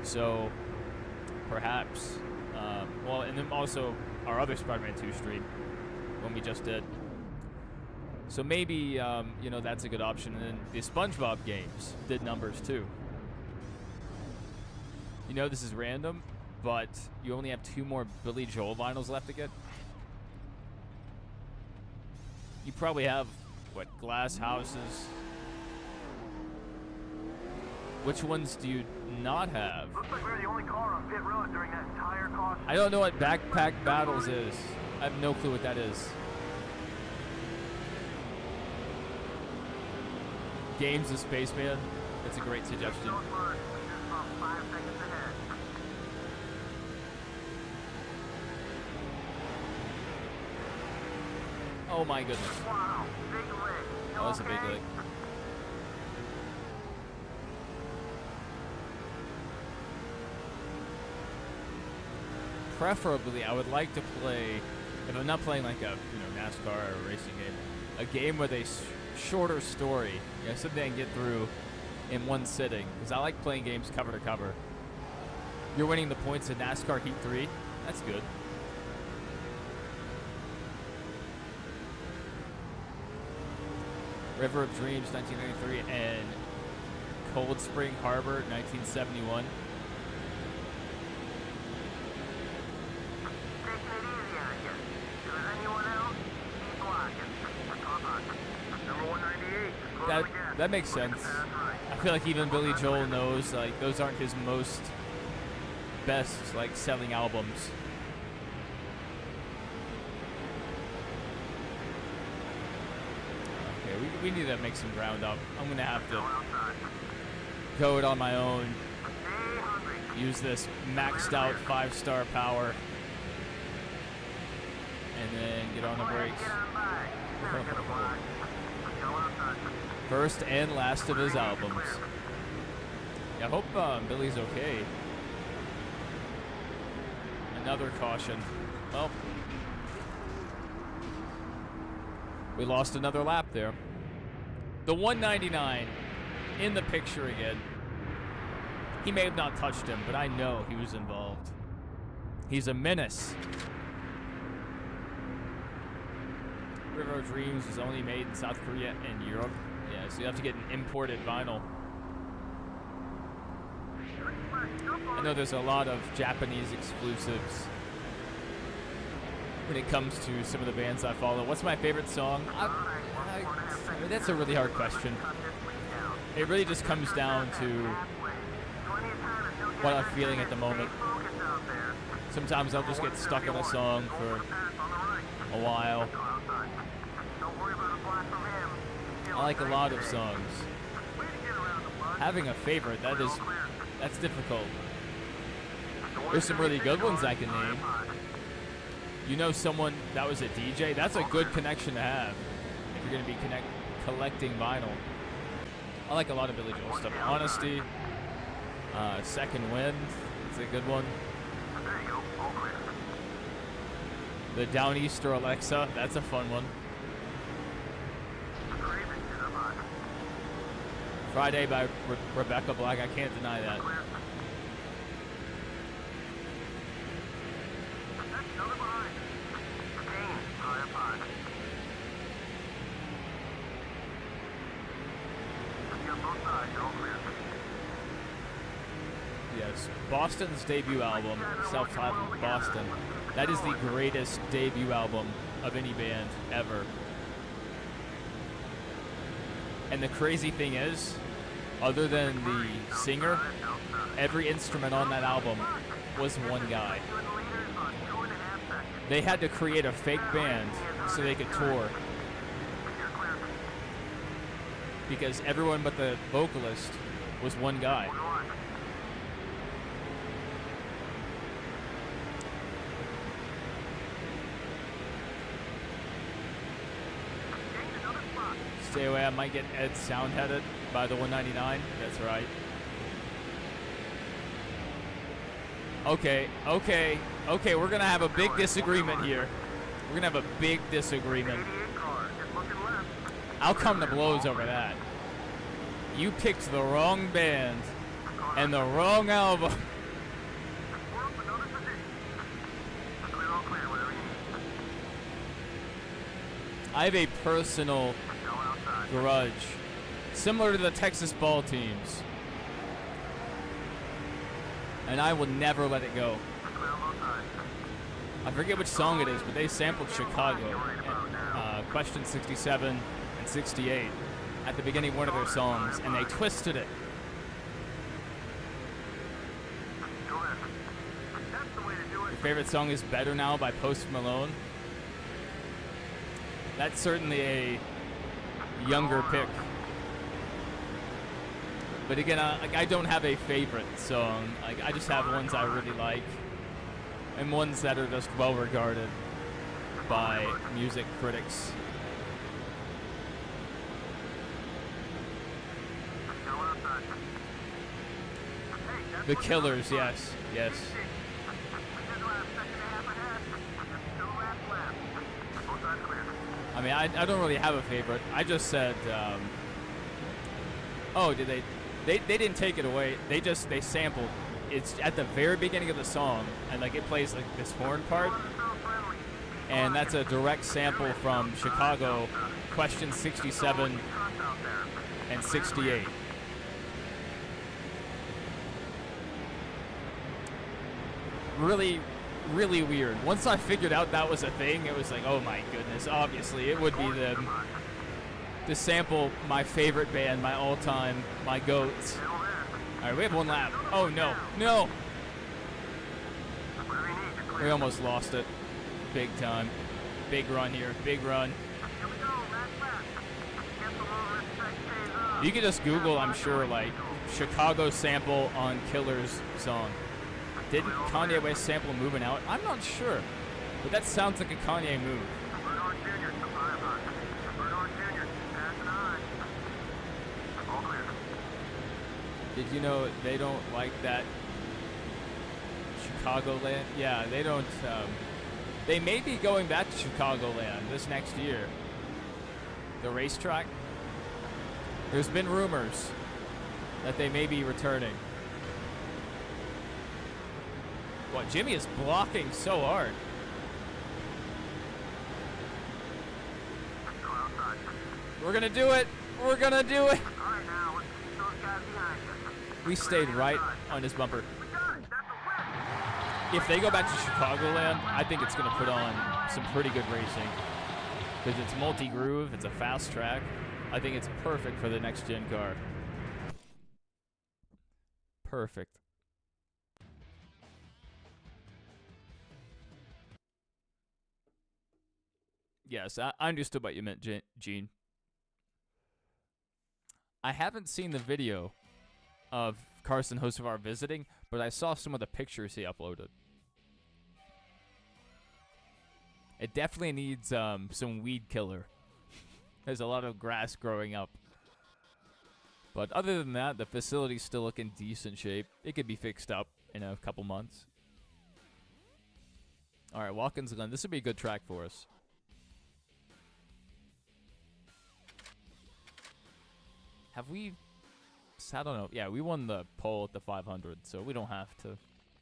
So perhaps, well, and then also our other Spider-Man 2 stream when we just did. So maybe, you know, that's a good option. And then the SpongeBob games did numbers too. You know, this is random, but you only have 2 more Billy Joel vinyls left to get. You probably have, what, Glass Houses? Which ones do you not have? Looks like we were the only car on pit road during that entire caution. I don't know what Backpack Battles is. I have no clue what that is. Games of Spaceman. That's a great suggestion. Oh my goodness. Wow, big lick. That was a big lick. Preferably, I would like to play, if I'm not playing like a NASCAR or a racing game, a game with a shorter story, something I can get through in one sitting, because I like playing games cover to cover. You're winning the points in NASCAR Heat 3. That's good. River of Dreams, 1993, and Cold Spring Harbor, 1971. That makes sense. I feel like even Billy Joel knows, like, those aren't his most best, like, selling albums. Okay, we need to make some ground up. I'm gonna have to go it on my own. Use this maxed out 5-star power. And then get on the brakes. First and last of his albums. Yeah, I hope Billy's okay. Another caution. Well, we lost another lap there. The 199 in the picture again. He may have not touched him, but I know he was involved. He's a menace. River of Dreams is only made in South Korea and Europe. Yeah, so you have to get an imported vinyl. I know there's a lot of Japanese exclusives when it comes to some of the bands I follow. What's my favorite song? I mean, that's a really hard question. It really just comes down to what I'm feeling at the moment. Sometimes I'll just get stuck on a song for a while. I like a lot of songs. Having a favorite, that's difficult. There's some really good ones I can name. You know someone that was a DJ? That's a good connection to have if you're going to be collecting vinyl. I like a lot of Billy Joel stuff. Honesty, Second Wind, it's a good one. The Downeaster Alexa, that's a fun one. Friday by Rebecca Black, I can't deny that. Yes, Boston's debut album, self-titled Boston, that is the greatest debut album of any band ever. And the crazy thing is, other than the singer, every instrument on that album was one guy. They had to create a fake band so they could tour, because everyone but the vocalist was one guy. Stay away, I might get Ed sound-headed by the 199. That's right. Okay, we're gonna have a big disagreement here. We're gonna have a big disagreement. I'll come to blows over that. You picked the wrong band and the wrong album. I have a personal grudge, similar to the Texas ball teams, and I will never let it go. I forget which song it is, but they sampled Chicago, Question 67 and 68, at the beginning of one of their songs, and they twisted it. Your favorite song is Better Now by Post Malone. That's certainly a younger pick. But again, I don't have a favorite song. I just have ones I really like, and ones that are just well regarded by music critics. The Killers, yes. I mean, I don't really have a favorite. I just said, oh, did they didn't take it away. They sampled. It's at the very beginning of the song, and like it plays like this horn part, and that's a direct sample from Chicago, Question 67 and 68. Really, really weird. Once I figured out that was a thing, it was like, oh my goodness, obviously it would be them to sample my favorite band, my all-time, my goats. All right, we have one lap. Oh no, we almost lost it, big time. Big run here, big run. You can just Google, I'm sure, like Chicago sample on Killers song. Didn't Kanye West sample Moving Out? I'm not sure, but that sounds like a Kanye move. Did you know they don't like that Chicagoland? Yeah, they don't. They may be going back to Chicagoland this next year. The racetrack. There's been rumors that they may be returning. What, Jimmy is blocking so hard. We're gonna do it. We're gonna do it. We stayed right on his bumper. if they go back to Chicagoland, I think it's going to put on some pretty good racing. Because it's multi-groove, it's a fast track. I think it's perfect for the next-gen car. Perfect. Yes, I understood what you meant, Gene. I haven't seen the video of Carson Hocevar visiting, but I saw some of the pictures he uploaded. It definitely needs some weed killer. There's a lot of grass growing up. But other than that, the facility's still looking decent shape. It could be fixed up in a couple months. All right, Watkins Glen. This would be a good track for us. Have we... I don't know. Yeah, we won the poll at the 500, so we don't have to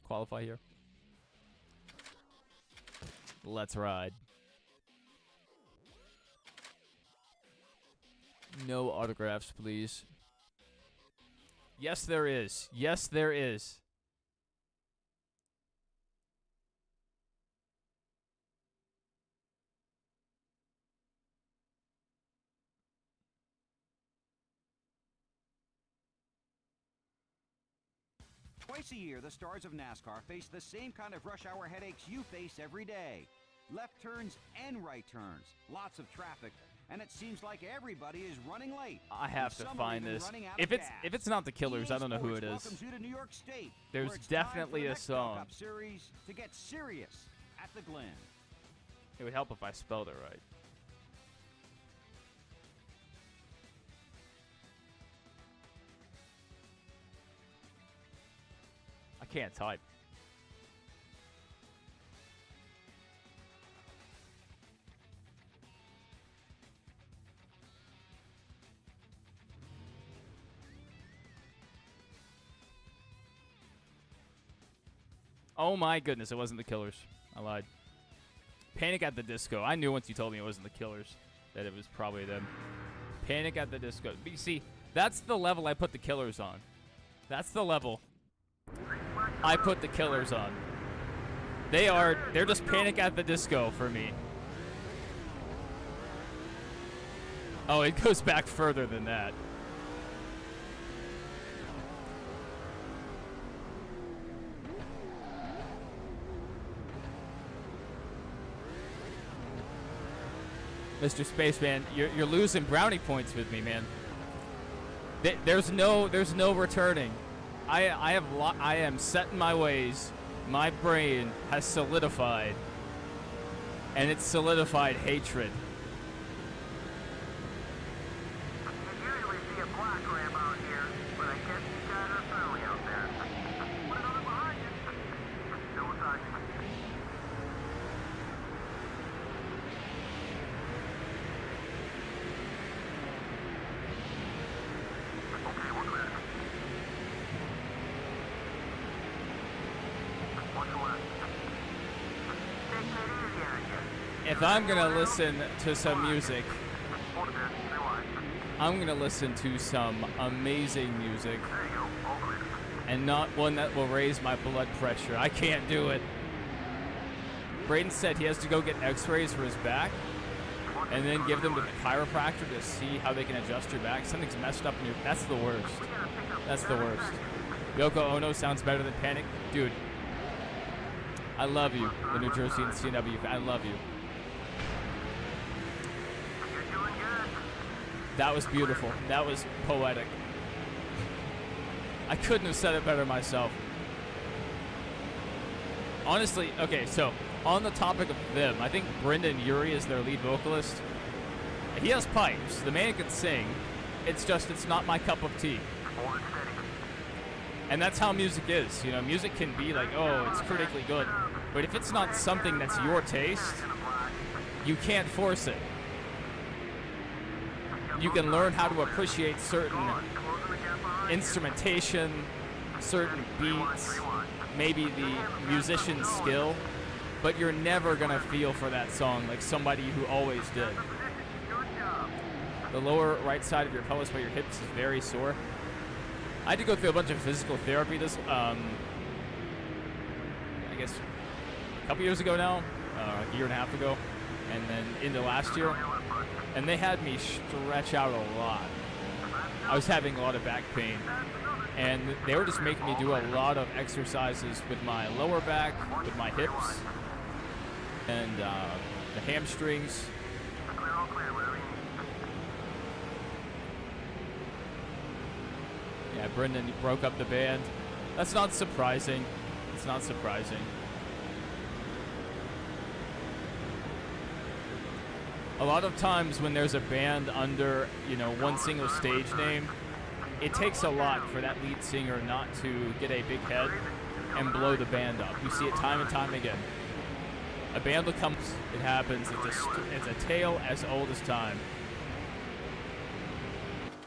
qualify here. Let's ride. No autographs, please. Yes, there is. Yes, there is. Twice a year, the stars of NASCAR face the same kind of rush hour headaches you face every day. Left turns and right turns. Lots of traffic. And it seems like everybody is running late. I have to find this. If it's not the Killers, I don't know who it is. Welcomes you to New York State, There's definitely a song. Cup series to get serious at the Glen. It would help if I spelled it right. I can't type. Oh my goodness, it wasn't the Killers. I lied. Panic at the Disco. I knew once you told me it wasn't the Killers that it was probably them. Panic at the Disco. But you see, that's the level I put the Killers on. That's the level I put the Killers on. They're just Panic at the Disco for me. Oh, it goes back further than that. Mr. Spaceman, you're losing brownie points with me, man. There's no returning. I am set in my ways. My brain has solidified, and it's solidified hatred. You usually see a black ram out here, but I guess you guys are friendly out there. Put another behind you. No touch. Okay, we're clear. What's the left? Taking it easy on you. If I'm gonna listen to some music, Hold it there. Rewind. I'm gonna listen to some amazing music, There you go. All clear. and not one that will raise my blood pressure. I can't do it. Braden said he has to go get x-rays for his back and then give them to the chiropractor to see how they can adjust your back. Something's messed up in your... That's the worst. That's the worst. Yoko Ono sounds better than Panic. Dude, I love you, the New Jersey and CW. I love you. You're doing good. That was beautiful. That was poetic. I couldn't have said it better myself. Honestly, okay, so on the topic of them, I think Brendan Urie is their lead vocalist. He has pipes. The man can sing. It's not my cup of tea. Hold it steady. And that's how music is. You know, music can be like, oh, it's critically good. But if it's not something that's your taste, you can't force it. You can learn how to appreciate certain instrumentation, certain beats, maybe the musician's skill, but you're never gonna feel for that song like somebody who always did. The lower right side of your pelvis by your hips is very sore. I had to go through a bunch of physical therapy guess, a couple years ago now, a year and a half ago, and then into last year. And they had me stretch out a lot. I was having a lot of back pain. And they were just making me do a lot of exercises with my lower back, with my hips, and the hamstrings. Yeah, Brendan broke up the band. That's not surprising. It's not surprising. A lot of times when there's a band under, one single stage name, it takes a lot for that lead singer not to get a big head and blow the band up. You see it time and time again. A band will come, it happens, it's a tale as old as time.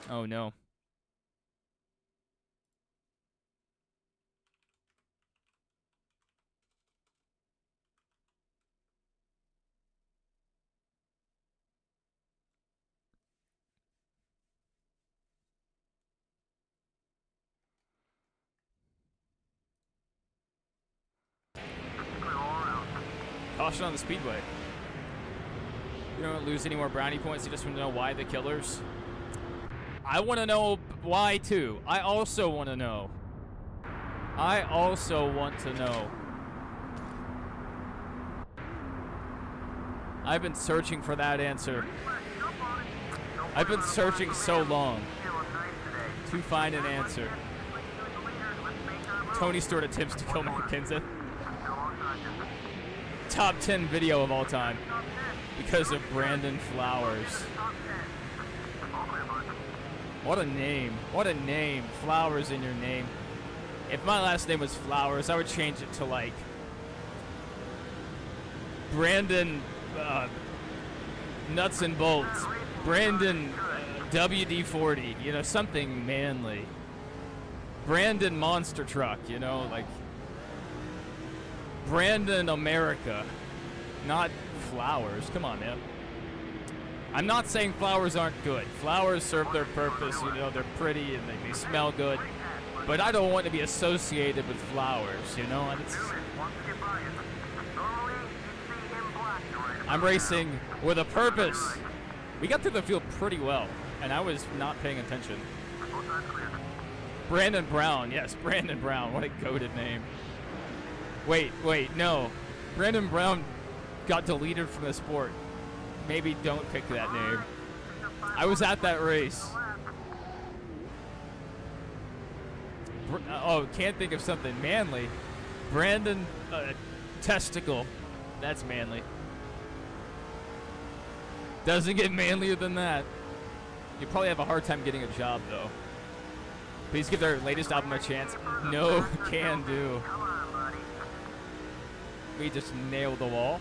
Oh no. Caution on the speedway. You don't lose any more brownie points. You just want to know why the killers. I want to know why too. I also want to know. I also want to know. I've been searching for that answer. I've been searching so long to find an answer. Tony Stewart attempts to kill Matt Kenseth. Top 10 video of all time because of Brandon Flowers. What a name. What a name. Flowers in your name. If my last name was Flowers, I would change it to like Brandon Nuts and Bolts. Brandon WD-40. Something manly. Brandon Monster Truck, like Brandon America, not Flowers. Come on, man. I'm not saying flowers aren't good. Flowers serve their purpose. They're pretty and they smell good. But I don't want to be associated with flowers, I'm racing with a purpose. We got through the field pretty well, and I was not paying attention. Brandon Brown. Yes, Brandon Brown. What a goated name. Wait, no. Brandon Brown got deleted from the sport. Maybe don't pick that name. I was at that race. Can't think of something manly. Brandon Testicle. That's manly. Doesn't get manlier than that. You probably have a hard time getting a job, though. Please give their latest album a chance. No can do. We just nailed the wall.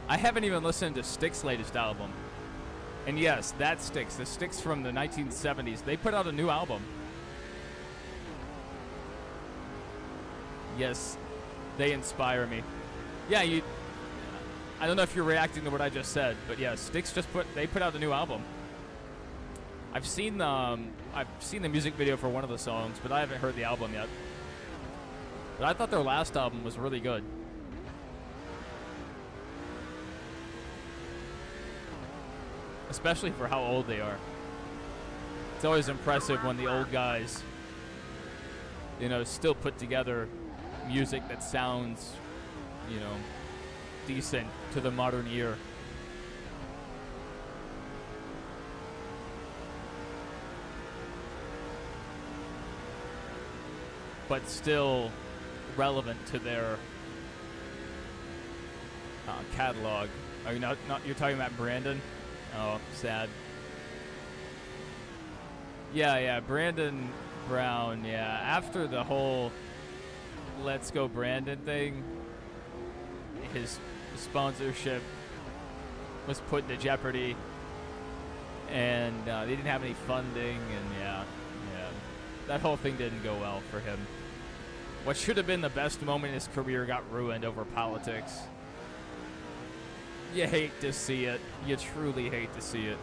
I haven't even listened to Styx's latest album. And yes, that Styx. The Styx from the 1970s. They put out a new album. Yes, they inspire me. Yeah, I don't know if you're reacting to what I just said, but yeah, Styx they put out a new album. I've seen the music video for one of the songs, but I haven't heard the album yet. But I thought their last album was really good. Especially for how old they are. It's always impressive when the old guys, still put together music that sounds, decent to the modern ear. But still relevant to their catalog. Are you not? You're talking about Brandon? Oh, sad. Yeah, Brandon Brown. Yeah, after the whole "Let's Go Brandon" thing, his sponsorship was put into jeopardy, and they didn't have any funding, and yeah, that whole thing didn't go well for him. What should have been the best moment in his career got ruined over politics. You hate to see it. You truly hate to see it.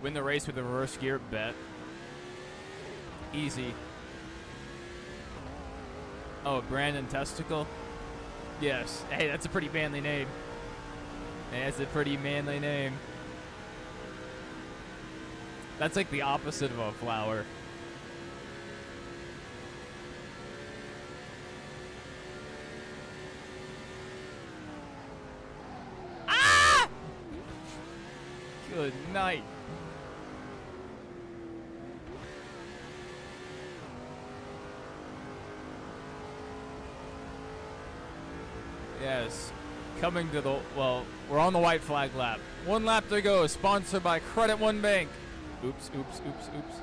Win the race with a reverse gear, bet. Easy. Oh, Brandon Testicle? Yes. Hey, that's a pretty manly name. Hey, that's a pretty manly name. That's like the opposite of a flower. Ah! Good night. Yes. Coming to the, well, we're on the white flag lap. 1 lap to go, sponsored by Credit One Bank. Oops, oops, oops, oops.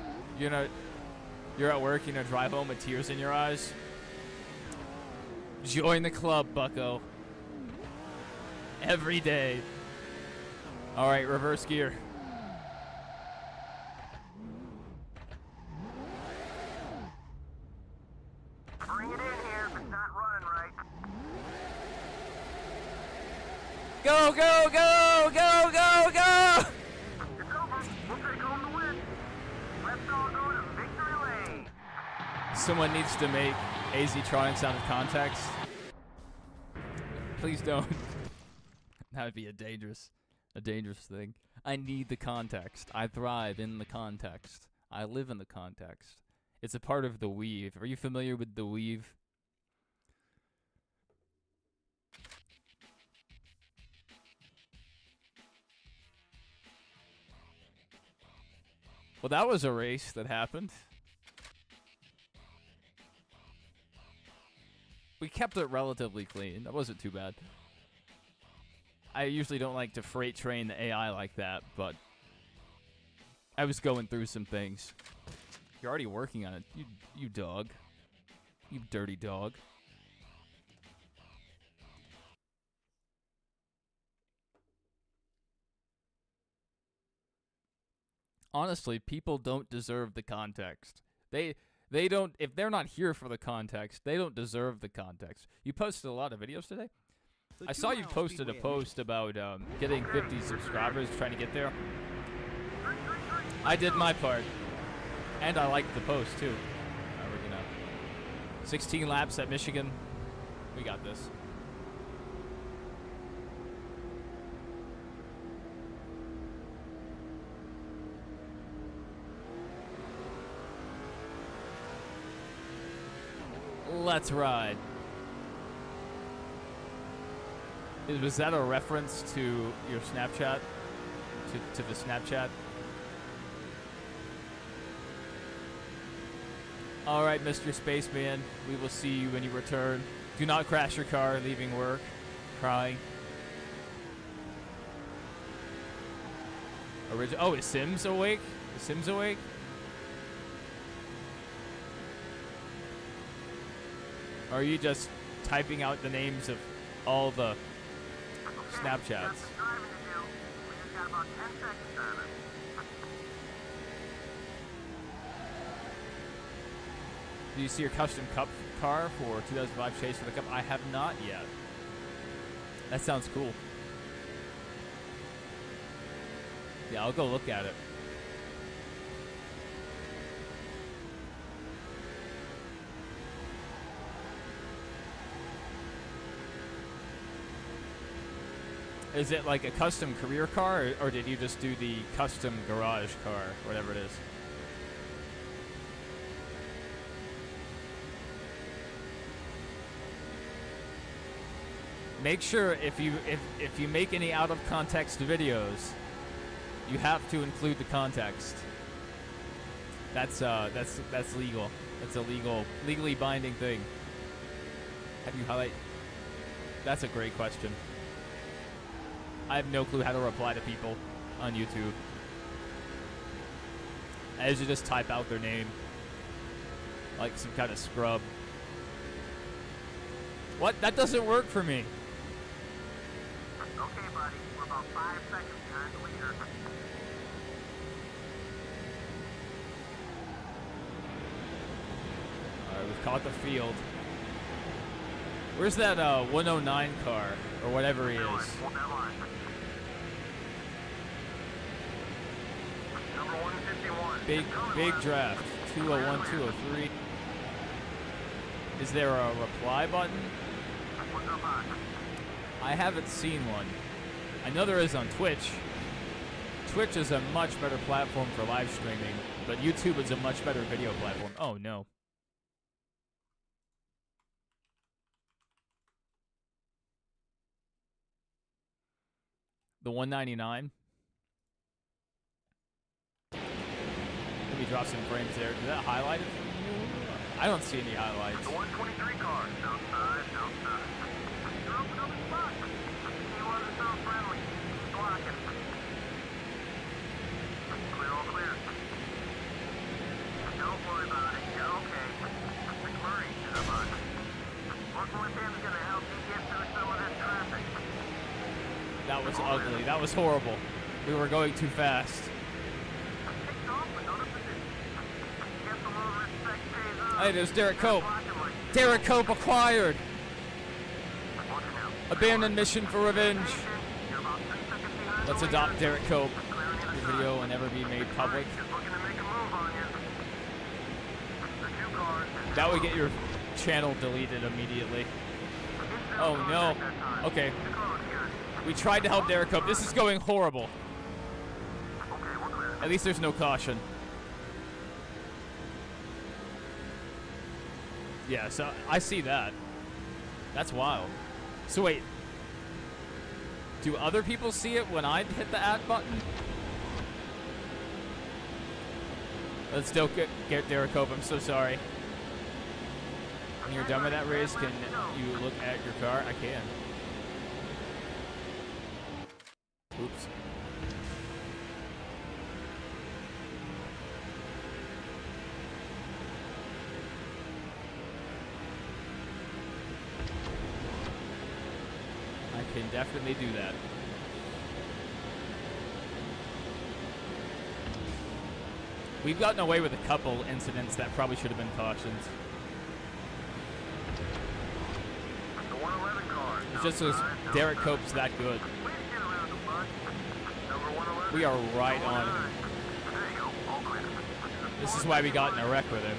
You're at work, drive home with tears in your eyes. Join the club, bucko. Every day. All right, reverse gear. Bring it in here if it's not running right. Go, go, go, go, go, go! It's over. We'll take home the win. Let's all go to victory lane. Someone needs to make AZ Tronics out of context. Please don't. That would be a dangerous thing. I need the context. I thrive in the context. I live in the context. It's a part of the weave. Are you familiar with the weave? Well, that was a race that happened. We kept it relatively clean. That wasn't too bad. I usually don't like to freight train the AI like that, but I was going through some things. You're already working on it. You dog. You dirty dog. Honestly, people don't deserve the context. They don't, if they're not here for the context, they don't deserve the context. You posted a lot of videos today? I saw you posted a post about getting 50 subscribers, trying to get there. I did my part. And I liked the post, too. We're gonna 16 laps at Michigan. We got this. Let's ride. Was that a reference to your Snapchat? To the Snapchat? Alright, Mr. Spaceman. We will see you when you return. Do not crash your car leaving work. Crying. Oh, is Sims awake? Is Sims awake? Or are you just typing out the names of all the Snapchats? Do you see your custom cup car for 2005 Chase for the Cup? I have not yet. That sounds cool. Yeah, I'll go look at it. Is it like a custom career car, or did you just do the custom garage car, whatever it is? Make sure if you make any out of context videos, you have to include the context. That's legal. That's a legally binding thing. Have you highlight? That's a great question. I have no clue how to reply to people on YouTube. I usually just type out their name. Like some kind of scrub. What? That doesn't work for me. Okay, buddy. We're about 5 seconds behind the leader. Alright, we've caught the field. Where's that 109 car? Or whatever he is. Hold that line. Number 151. Big draft. 201, 203. Is there a reply button? What's up, hot? I haven't seen one. I know there is on Twitch. Twitch is a much better platform for live streaming, but YouTube is a much better video platform. Oh no. The 199. Let me drop some frames there. Is that highlighted for you? I don't see any highlights. The 123 car. Outside. You're open on the spot. He wasn't so friendly. He's blocking. Clear, all clear. Don't worry about it. You're okay. McMurray is a bug. Working with him's gonna help you get through some of this traffic. That was ugly. That was horrible. We were going too fast. Hey, there's Derek Cope. Derek Cope acquired. Abandoned mission for revenge. Let's adopt Derek Cope. The video will never be made public. That would get your channel deleted immediately. Oh no. Okay. We tried to help Derek Cope. This is going horrible. At least there's no caution. Yeah, so I see that. That's wild. So wait. Do other people see it when I hit the add button? Let's still get Derek Cope. I'm so sorry. When you're done with that race, can you look at your car? I can. Oops. I can definitely do that. We've gotten away with a couple incidents that probably should have been cautions. The 111 car. It's just because Derek Cope's that good. We are right on him. This is why we got in a wreck with him.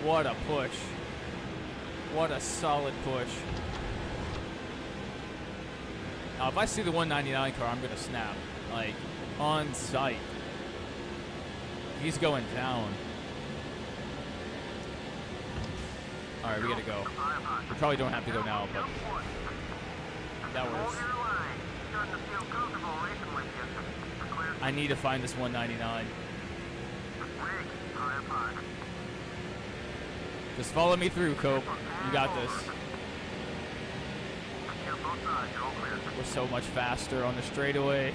What a push. What a solid push. Now, if I see the 199 car, I'm going to snap. Like, on sight. He's going down. Alright, we gotta go. We probably don't have to go now, but that works. I need to find this 199. Just follow me through, Cope. You got this. We're so much faster on the straightaway.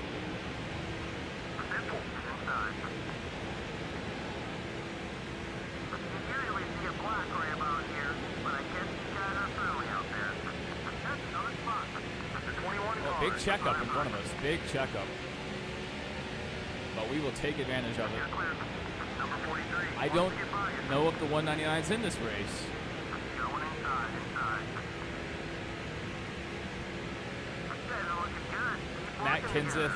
Big checkup in front of us. Big checkup. But we will take advantage of it. I don't know if the 199's in this race. Matt Kenseth,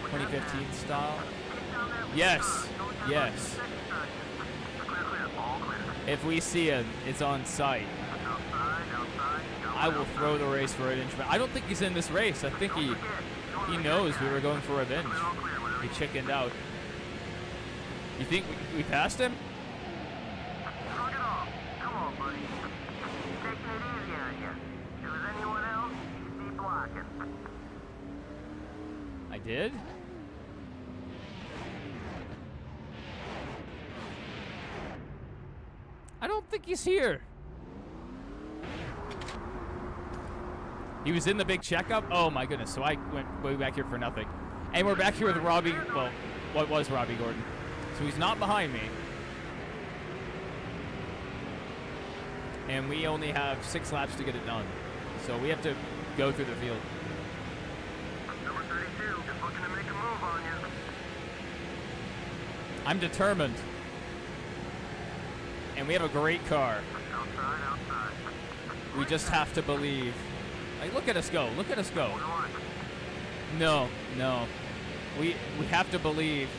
2015 style. Yes. Yes. If we see him, it's on sight. I will throw the race for an inch. I don't think he's in this race. I think he knows we were going for revenge. He chickened out. You think we passed him? Knock it off. Come on, buddy. Taking it easy on you. If it was anyone else, you'd be blocking. I did? I don't think he's here. He was in the big checkup? Oh my goodness, so I went way back here for nothing. And we're back here with Robbie, well, what was Robbie Gordon. So he's not behind me. And we only have 6 laps to get it done. So we have to go through the field. Number 32 is looking to make a move on you. I'm determined. And we have a great car. Outside. We just have to believe. Like, look at us go. Look at us go. No, no. We have to believe.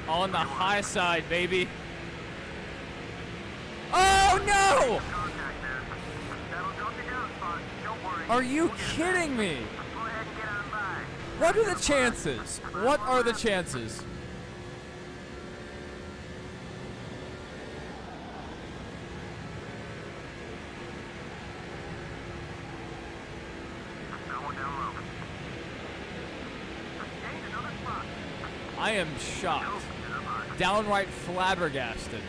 On the high side, baby. Oh, no! Are you kidding me? What are the chances? What are the chances? I am shocked. Downright flabbergasted.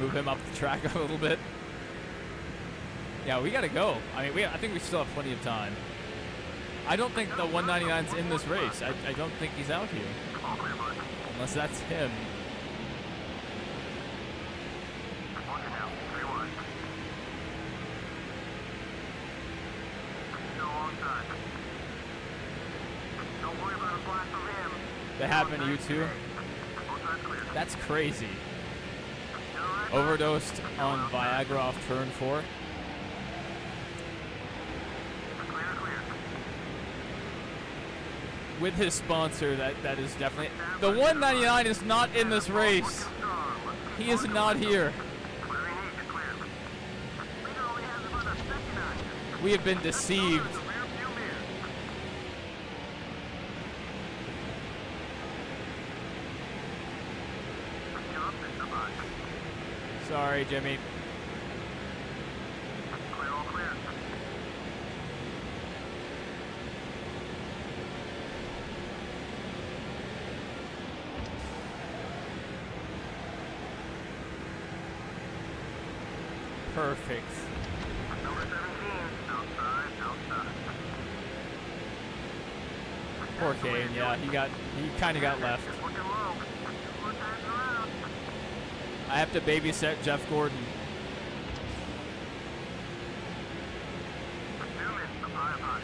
Move him up the track a little bit. Yeah, we gotta go. I mean, I think we still have plenty of time. I don't think the 199's in this race. I don't think he's out here. Unless that's him. That happened to you too? That's crazy. Overdosed on Viagra off turn 4. With his sponsor, that is definitely... The 199 is not in this race. He is not here. We have been deceived. Sorry, Jimmy. Perfect. Number 17, outside. Poor Kane, yeah, he kind of got left. Looking low. 2 more times around. I have to babysit Jeff Gordon. Newman, the 5 high.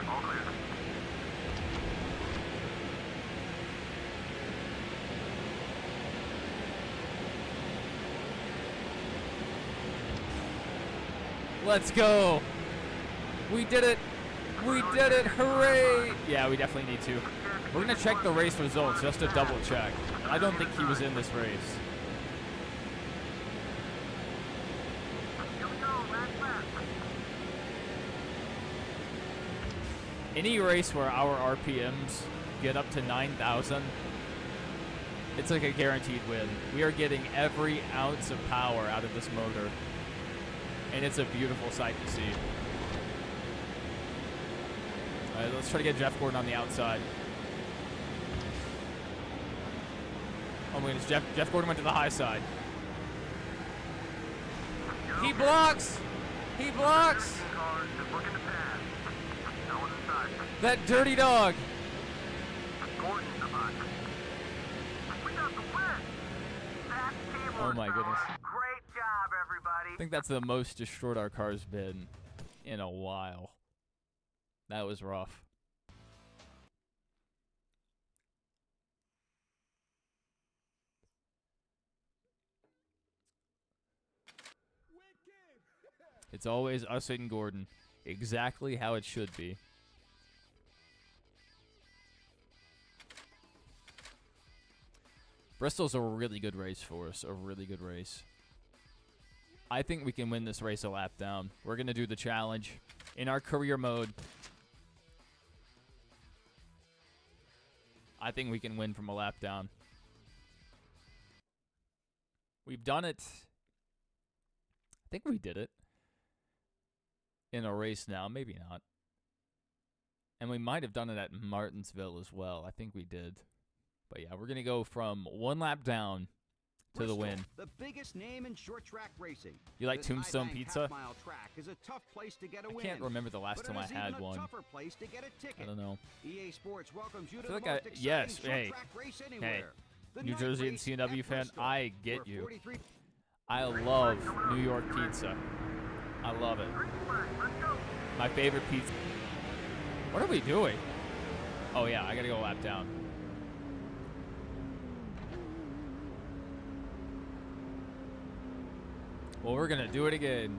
All clear. Let's go. We did it. We did it. Hooray. Yeah, we definitely need to. We're going to check the race results just to double check. I don't think he was in this race. Here we go, last lap. Any race where our RPMs get up to 9,000, it's like a guaranteed win. We are getting every ounce of power out of this motor. And it's a beautiful sight to see. All right, let's try to get Jeff Gordon on the outside. Oh my goodness, Jeff Gordon went to the high side. He blocks! He blocks! Cars just looking to pass. No one inside. That dirty dog! Gordon's the buck. We got the win. That's teamwork. Oh my goodness. Great job, everybody. I think that's the most destroyed our car's been in a while. That was rough. It's always us and Gordon. Exactly how it should be. Bristol's a really good race for us. A really good race. I think we can win this race a lap down. We're going to do the challenge in our career mode. I think we can win from a lap down. We've done it. I think we did it. In a race now. Maybe not. And we might have done it at Martinsville as well. I think we did. But yeah, we're going to go from one lap down to the win. The biggest name in short track racing. You like This Tombstone high-bank Pizza? half-mile track is a tough place to get a I win. can't remember the last But time it I is even had a one. tougher place to get a ticket. I don't know. EA Sports welcomes you to feel the like most I- exciting yes, short hey, track race anywhere. The New night Jersey and race CNW at fan, Bristol, I get where you. 43 I love New York pizza. I love it. Green flag, let's go. My favorite pizza. What are we doing? Oh yeah, I gotta go a lap down. Well, we're gonna do it again.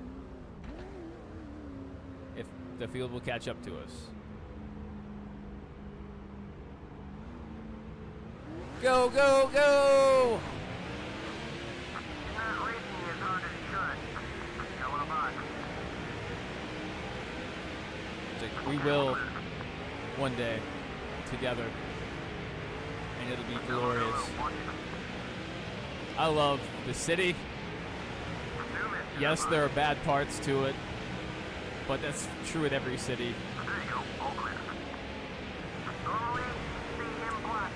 If the field will catch up to us. Go, go, go! You're not racing as hard as you should. Got one of mine. It's like, we will one day together, and it'll be glorious. I love the city. Yes, there are bad parts to it, but that's true in every city. There you go. All clear. Normally, see him black.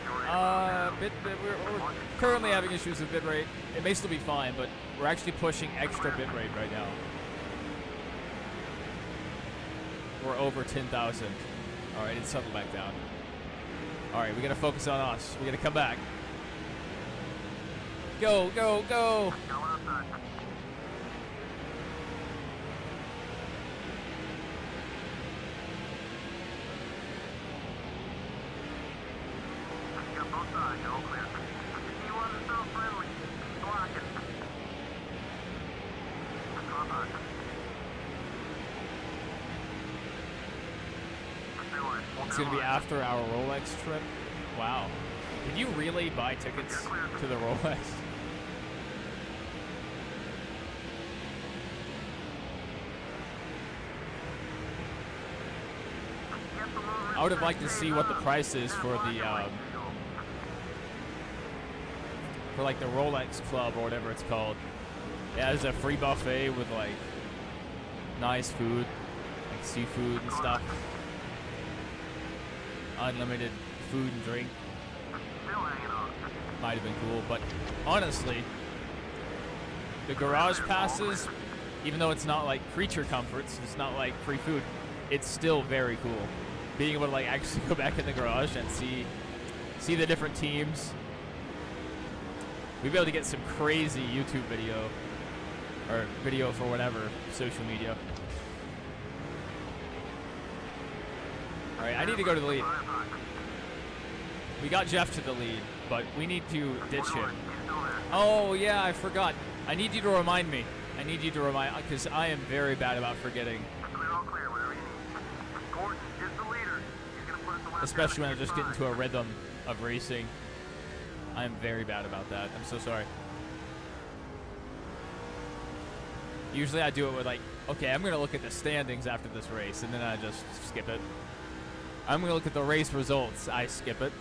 We're currently having issues with bitrate. It may still be fine, but we're actually pushing extra bitrate right now. We're over 10,000. All right, it's settled back down. All right, we gotta focus on us. We gotta come back. Go, go, go! Going outside. Got both sides, all clear. If you want to so friendly, keep blocking. Come on. It's gonna be after our Rolex trip. Wow. Did you really buy tickets to the Rolex? I would have liked to see what the price is for the for like the Rolex Club or whatever it's called. Yeah, there's a free buffet with like nice food, like seafood and stuff. Unlimited food and drink. Still hanging on. Might have been cool, but honestly, the garage passes, even though it's not like creature comforts, it's not like free food, it's still very cool. Being able to like actually go back in the garage and see the different teams. We'd be able to get some crazy YouTube video or video for whatever social media. All right, I need to go to the lead. We got Jeff to the lead, but we need to ditch him. Oh yeah, I forgot. I need you to remind me. I need you to remind, because I am very bad about forgetting. Clear, all clear, whatever you need. Gordon is the leader. He's going to put us the last Especially when I just get into a rhythm of racing. I am very bad about that. I'm so sorry. Usually I do it with like, okay, I'm going to look at the standings after this race, and then I just skip it. I'm going to look at the race results. I skip it.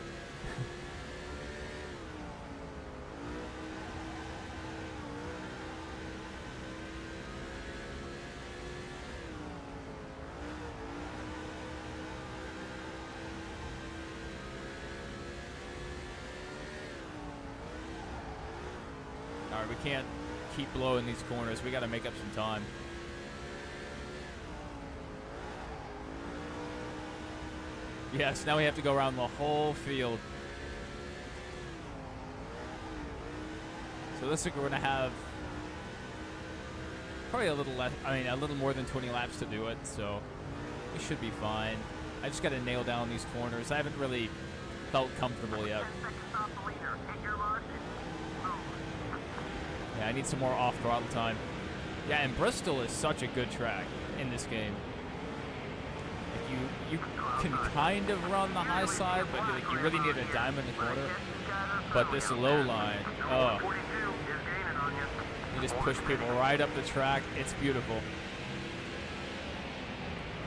Alright, we can't keep blowing these corners. We got to make up some time. Yes, now we have to go around the whole field. So this week we're going to have probably a little less, I mean a little more than 20 laps to do it, so we should be fine. I just got to nail down these corners. I haven't really felt comfortable yet. Yeah, I need some more off-throttle time. Yeah, and Bristol is such a good track in this game. Like you can kind of run the high side, but like you really need a dime in the corner. But this low line, oh, you just push people right up the track. It's beautiful.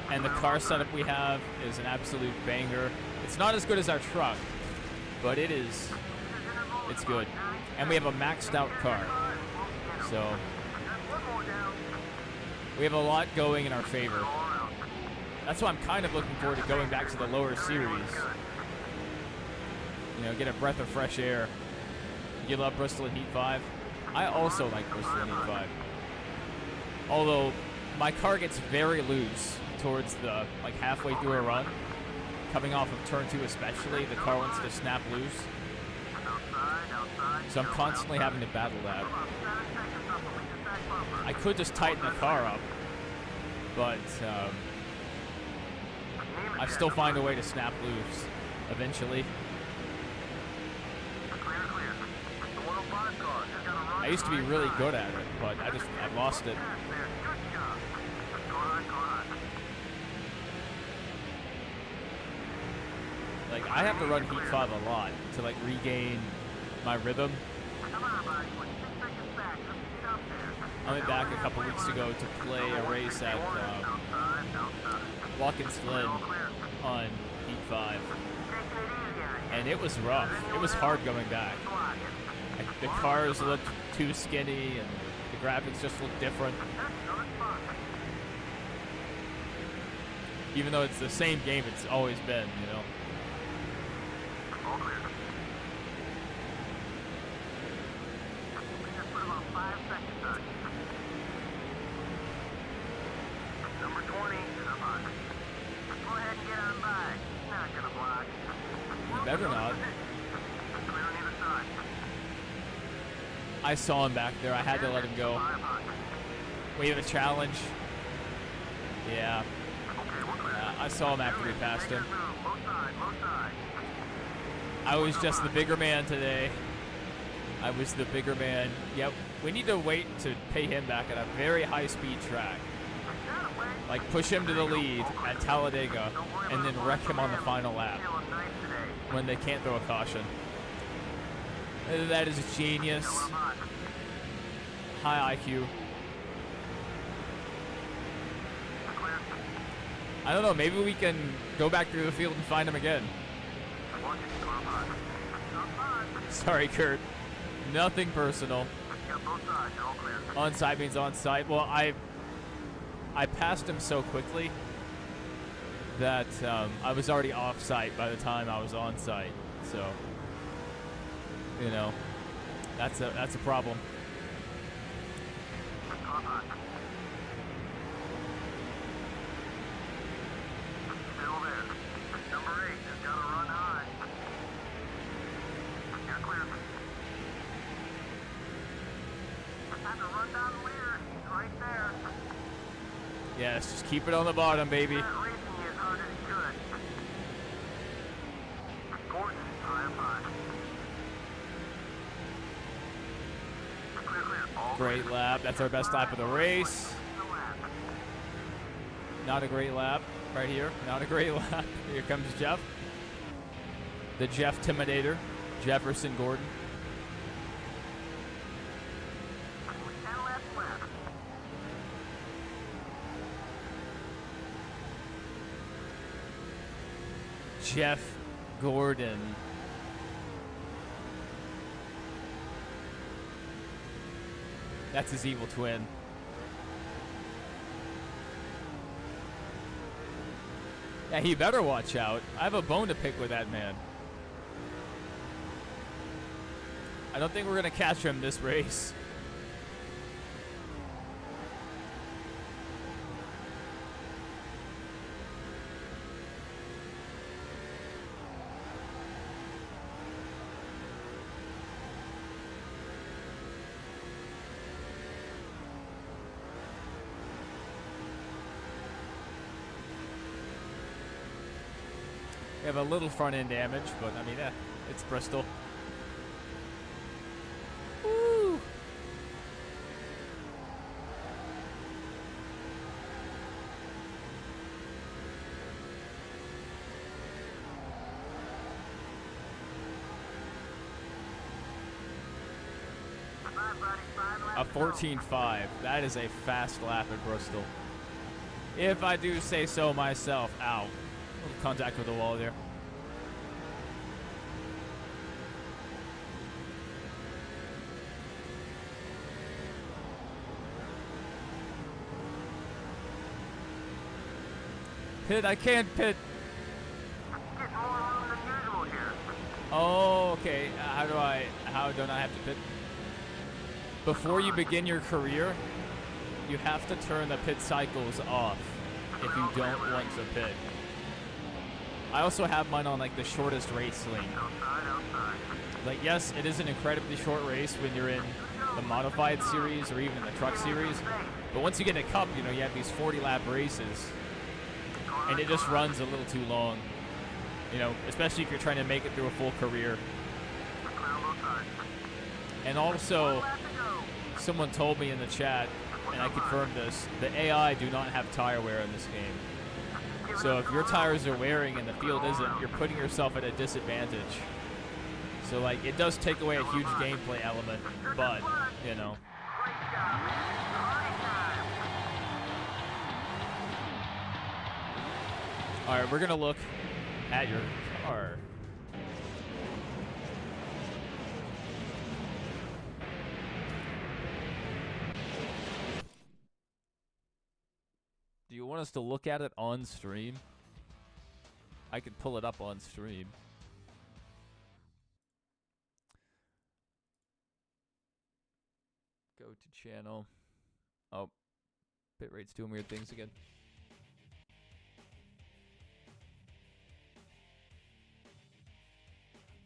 And the car setup we have is an absolute banger. It's not as good as our truck, but it's good. And we have a maxed out car. So we have a lot going in our favor. That's why I'm kind of looking forward to going back to the lower series. You know, get a breath of fresh air. You love Bristol in Heat 5? I also like Bristol in Heat 5. Although my car gets very loose towards the, like halfway through a run. Coming off of turn 2 especially, the car wants to snap loose. So I'm constantly having to battle that. I could just tighten the car up but I still find a way to snap loose eventually. I used to be really good at it, but I lost it. Like, I have to run Heat 5 a lot to, like, regain my rhythm. I went back a couple weeks ago to play a race at Walk and Sled on Heat 5. And it was rough. It was hard going back. Like, the cars looked too skinny and the graphics just looked different. Even though it's the same game it's always been, you know. Number 20, come on. Go ahead and get on by. Not gonna block. You better not. Clear on either side. I saw him back there. I had to let him go. We have a challenge. Yeah. I saw him after we passed him. I was just the bigger man today. I was the bigger man. Yep. We need to wait to pay him back at a very high-speed track. Like, push him to the lead at Talladega and then wreck him on the final lap when they can't throw a caution. That is genius. High IQ. I don't know, maybe we can go back through the field and find him again. Sorry, Kurt. Nothing personal. On-site means on-site. Well, I passed him so quickly that I was already off-site by the time I was on-site. So, you know, that's a problem. Still there. Number 8 has got to run high. You're clear. Time to run down the leader. He's right there. Yes, just keep it on the bottom, baby. Not racing you as hard as he could. Gordon, high up high. Clear, clear. All Great lap. That's our best lap of the race. the lap. Not a great lap right here. Not a great lap. Here comes Jeff. The Jeff Timidator. Jefferson Gordon. 10 laps left. Jeff Gordon. That's his evil twin. Yeah, he better watch out. I have a bone to pick with that man. I don't think we're going to catch him this race. We have a little front end damage, but I mean, it's Bristol. Woo! A 14.5. That is a fast lap at Bristol. If I do say so myself. Ow. Little contact with the wall there. Pit, I can't pit. Getting more along than usual here. Oh, okay. How don't I have to pit? Before you begin your career, you have to turn the pit cycles off if you don't want to pit. I also have mine on like the shortest race lane. Outside, outside. Like, yes, it is an incredibly short race when you're in the modified series or even in the truck series. But once you get in a cup, you know, you have these 40-lap races, and it just runs a little too long. You know, especially if you're trying to make it through a full career. And also, someone told me in the chat, and I confirmed this, the AI do not have tire wear in this game. So if your tires are wearing and the field isn't, you're putting yourself at a disadvantage. So, like, it does take away a huge gameplay element, but, you know. Alright, we're gonna look at your car. Do you want us to look at it on stream? I could pull it up on stream. Go to channel. Oh, bitrate's doing weird things again.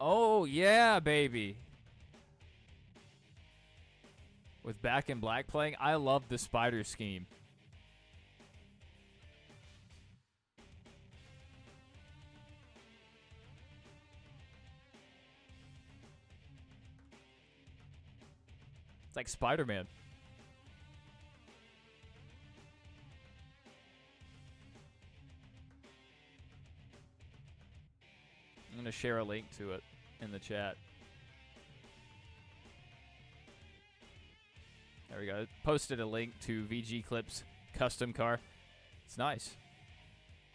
Oh, yeah, baby. With Back in Black playing, I love the spider scheme. It's like Spider-Man. I'm going to share a link to it in the chat. There we go. Posted a link to VG Clip's custom car. It's nice.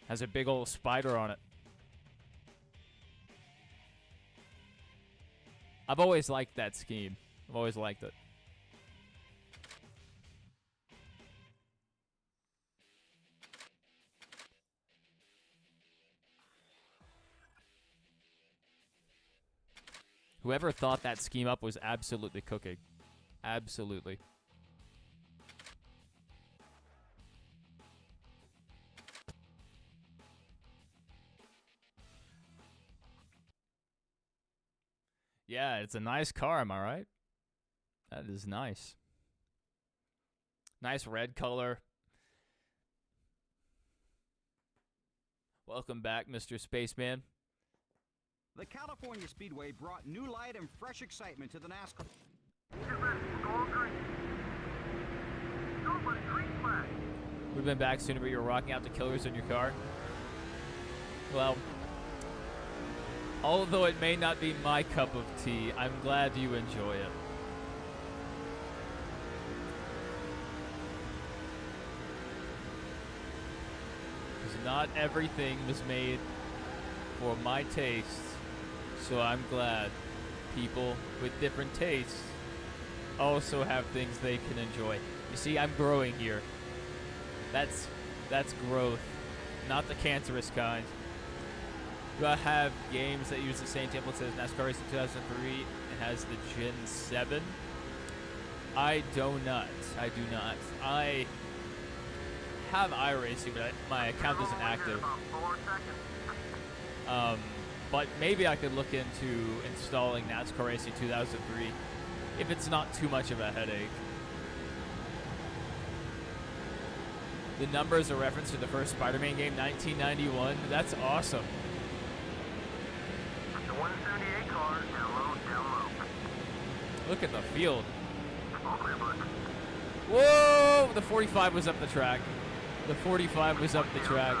Has a big old spider on it. I've always liked that scheme. I've always liked it. Whoever thought that scheme up was absolutely cooking. Absolutely. Yeah, it's a nice car, am I right? That is nice. Nice red color. Welcome back, Mr. Spaceman. The California Speedway brought new light and fresh excitement to the NASCAR. We've been back sooner, but you were rocking out the killers in your car. Well, although it may not be my cup of tea, I'm glad you enjoy it. Because not everything was made for my tastes. So I'm glad people with different tastes also have things they can enjoy. You see, I'm growing here. That's growth, not the cancerous kind. Do I have games that use the same templates as NASCAR Racing 2003 and has the Gen 7? I do not. I do not. I have iRacing, but my account isn't active. But maybe I could look into installing NASCAR Racing 2003 if it's not too much of a headache. The numbers are reference to the first Spider-Man game, 1991. That's awesome. The 178 car, down low. Look at the field. Whoa! The 45 was up the track. The 45 was up the track.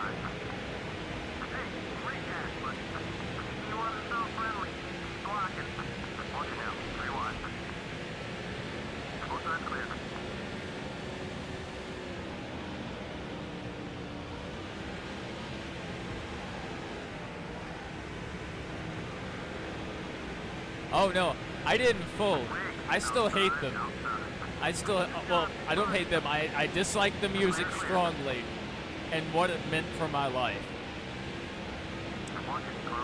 Oh no, I didn't fold. I still hate them. Well, I don't hate them. I dislike the music strongly and what it meant for my life.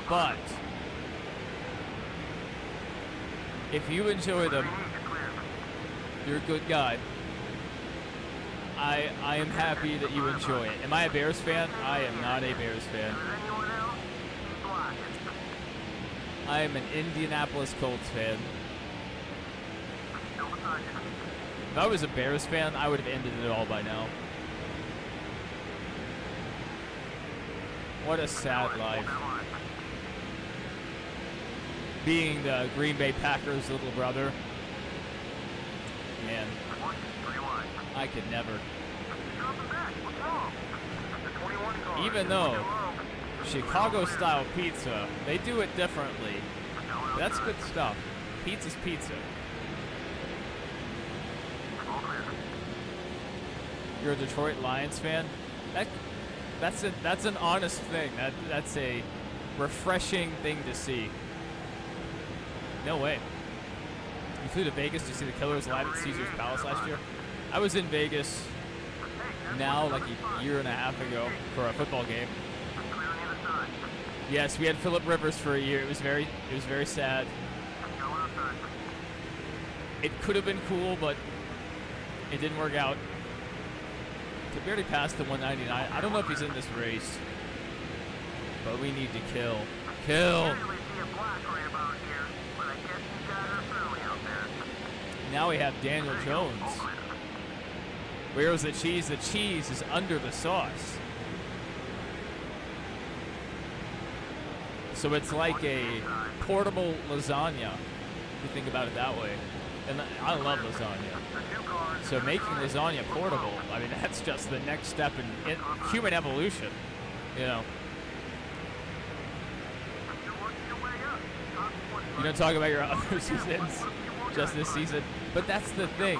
But if you enjoy them, you're a good guy. I am happy that you enjoy it. Am I a Bears fan? I am not a Bears fan. I am an Indianapolis Colts fan. If I was a Bears fan, I would have ended it all by now. What a sad life. Being the Green Bay Packers' little brother. Man, I could never. Even though Chicago-style pizza, they do it differently. That's good stuff. Pizza's pizza. You're a Detroit Lions fan? That's an honest thing. That's a refreshing thing to see. No way. You flew to Vegas to see the Killers live at Caesar's Palace last year? I was in Vegas now like a year and a half ago for a football game. Yes, we had Phillip Rivers for a year. It was very sad. It could have been cool, but it didn't work out. He barely passed the 199. I don't know if he's in this race, but we need to kill. Kill! Now we have Daniel Jones. Where's the cheese? The cheese is under the sauce. So it's like a portable lasagna, if you think about it that way. And I love lasagna. So making lasagna portable, I mean, that's just the next step in human evolution, you know. You don't talk about your other seasons, just this season. But that's the thing.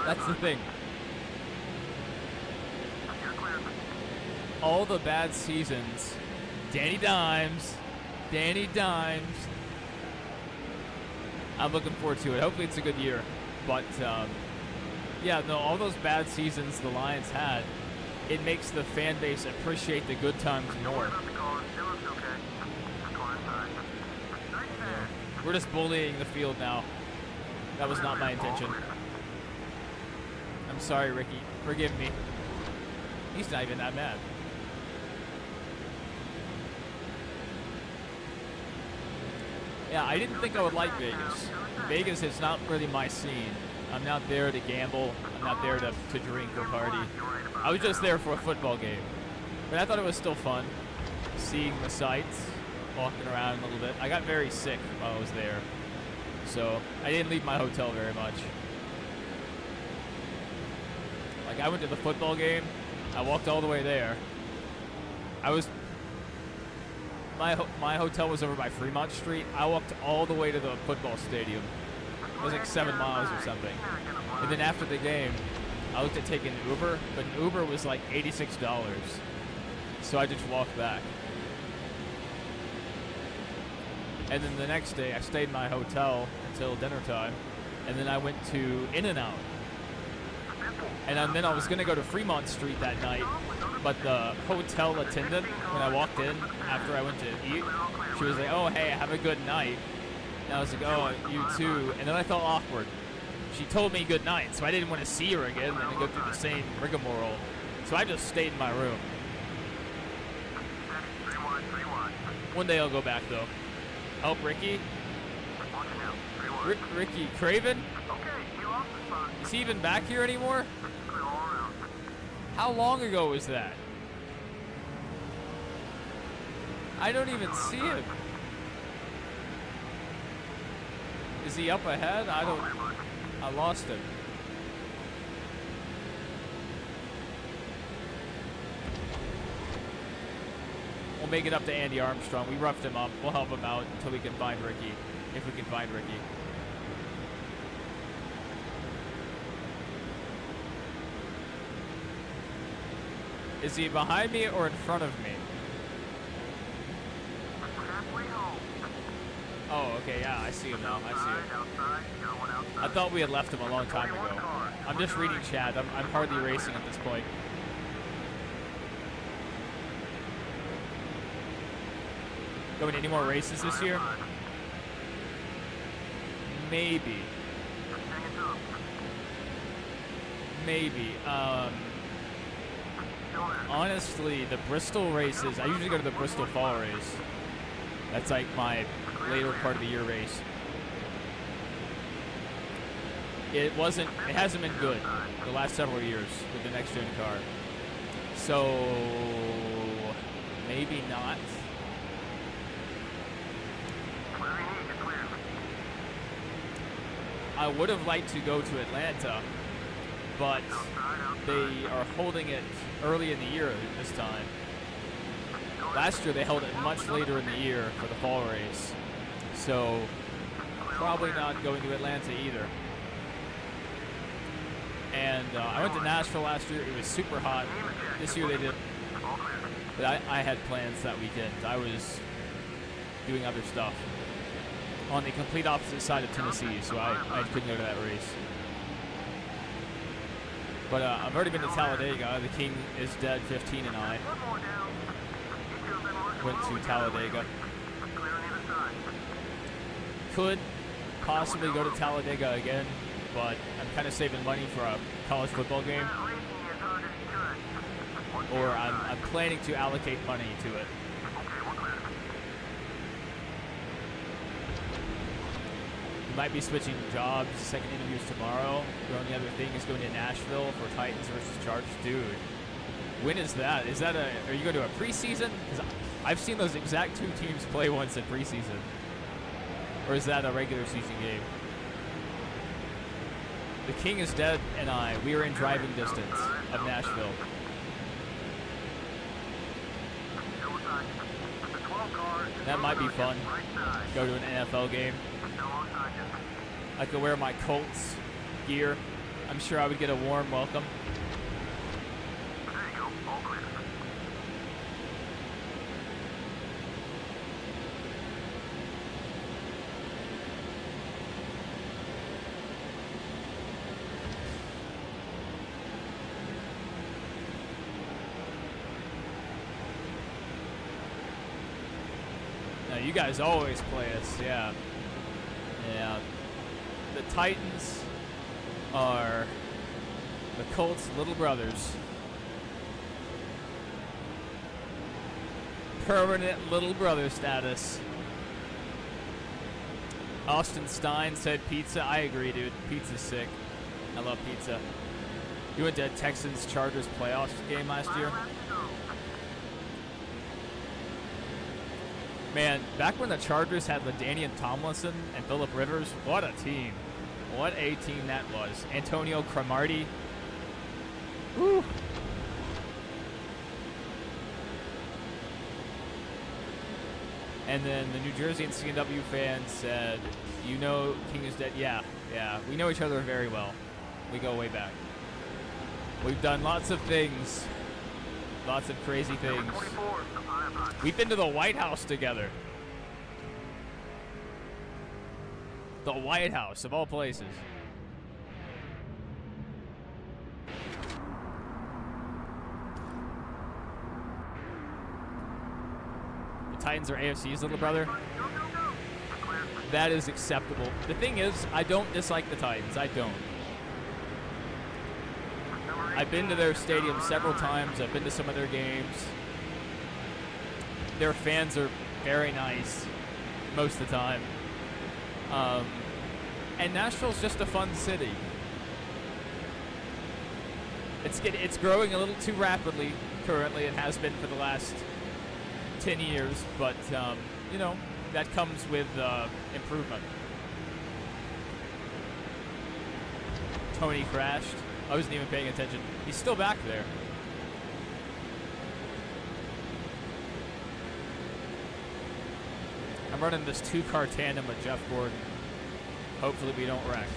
That's the thing. All the bad seasons, Danny Dimes. I'm looking forward to it. Hopefully it's a good year. But, yeah, no, all those bad seasons the Lions had, it makes the fan base appreciate the good times more. Yeah. We're just bullying the field now. That was not my intention. I'm sorry, Ricky. Forgive me. He's not even that mad. Yeah, I didn't think I would like Vegas. Vegas is not really my scene. I'm not there to gamble. I'm not there to drink or party. I was just there for a football game. But I thought it was still fun, seeing the sights, walking around a little bit. I got very sick while I was there, so I didn't leave my hotel very much. Like, I went to the football game. I walked all the way there. My hotel was over by Fremont Street. I walked all the way to the football stadium. It was like 7 miles or something. And then after the game, I looked at taking an Uber, but an Uber was like $86. So I just walked back. And then the next day, I stayed in my hotel until dinner time. And then I went to In-N-Out. And then I was going to go to Fremont Street that night. But the hotel attendant, when I walked in after I went to eat, she was like, "Oh, hey, have a good night." And I was like, "Oh, you too." And then I felt awkward. She told me good night, so I didn't want to see her again and go through the same rigmarole. So I just stayed in my room. One day I'll go back, though. Help Ricky. Ricky Craven? Is he even back here anymore? How long ago was that? I don't even see him. Is he up ahead? I lost him. We'll make it up to Andy Armstrong. We roughed him up. We'll help him out until we can find Ricky. If we can find Ricky. Is he behind me or in front of me? Oh, okay, yeah, I see him now. I see him. I thought we had left him a long time ago. I'm just reading chat. I'm hardly racing at this point. Going to any more races this year? Maybe. Honestly, the Bristol races, I usually go to the Bristol Fall race. That's like my later part of the year race. It hasn't been good the last several years with the next gen car. So maybe not. I would have liked to go to Atlanta, but they are holding it early in the year this time. Last year they held it much later in the year for the fall race. So probably not going to Atlanta either. And I went to Nashville last year. It was super hot. This year they did. But I had plans that weekend. I was doing other stuff on the complete opposite side of Tennessee, so I couldn't go to that race. But I've already been to Talladega. The King is Dead 15 and I went to Talladega. Could possibly go to Talladega again, but I'm kind of saving money for a college football game. Or I'm planning to allocate money to it. We might be switching jobs, second interviews tomorrow. The only other thing is going to Nashville for Titans versus Chargers. Dude, when is that? Are you going to a preseason? Because I've seen those exact two teams play once in preseason. Or is that a regular season game? The King is Dead and we are in driving distance of Nashville. That might be fun. Go to an NFL game. I could wear my Colts gear. I'm sure I would get a warm welcome. You guys always play us, yeah. Yeah. The Titans are the Colts' little brothers. Permanent little brother status. Austin Stein said pizza. I agree, dude. Pizza's sick. I love pizza. You went to a Texans-Chargers playoffs game last year? Man, back when the Chargers had LaDainian Tomlinson and Phillip Rivers, what a team. What a team that was. Antonio Cromartie. Woo. And then the New Jersey and CNW fans said, you know King is Dead? Yeah, we know each other very well. We go way back. We've done lots of things. Lots of crazy things. We've been to the White House together. The White House, of all places. The Titans are AFC's little brother. That is acceptable. The thing is, I don't dislike the Titans. I don't. I've been to their stadium several times. I've been to some of their games. Their fans are very nice most of the time. And Nashville's just a fun city. It's growing a little too rapidly currently. It has been for the last 10 years, but you know, that comes with improvement. Tony crashed. I wasn't even paying attention. He's still back there. I'm running this 2-car tandem with Jeff Gordon. Hopefully we don't wreck.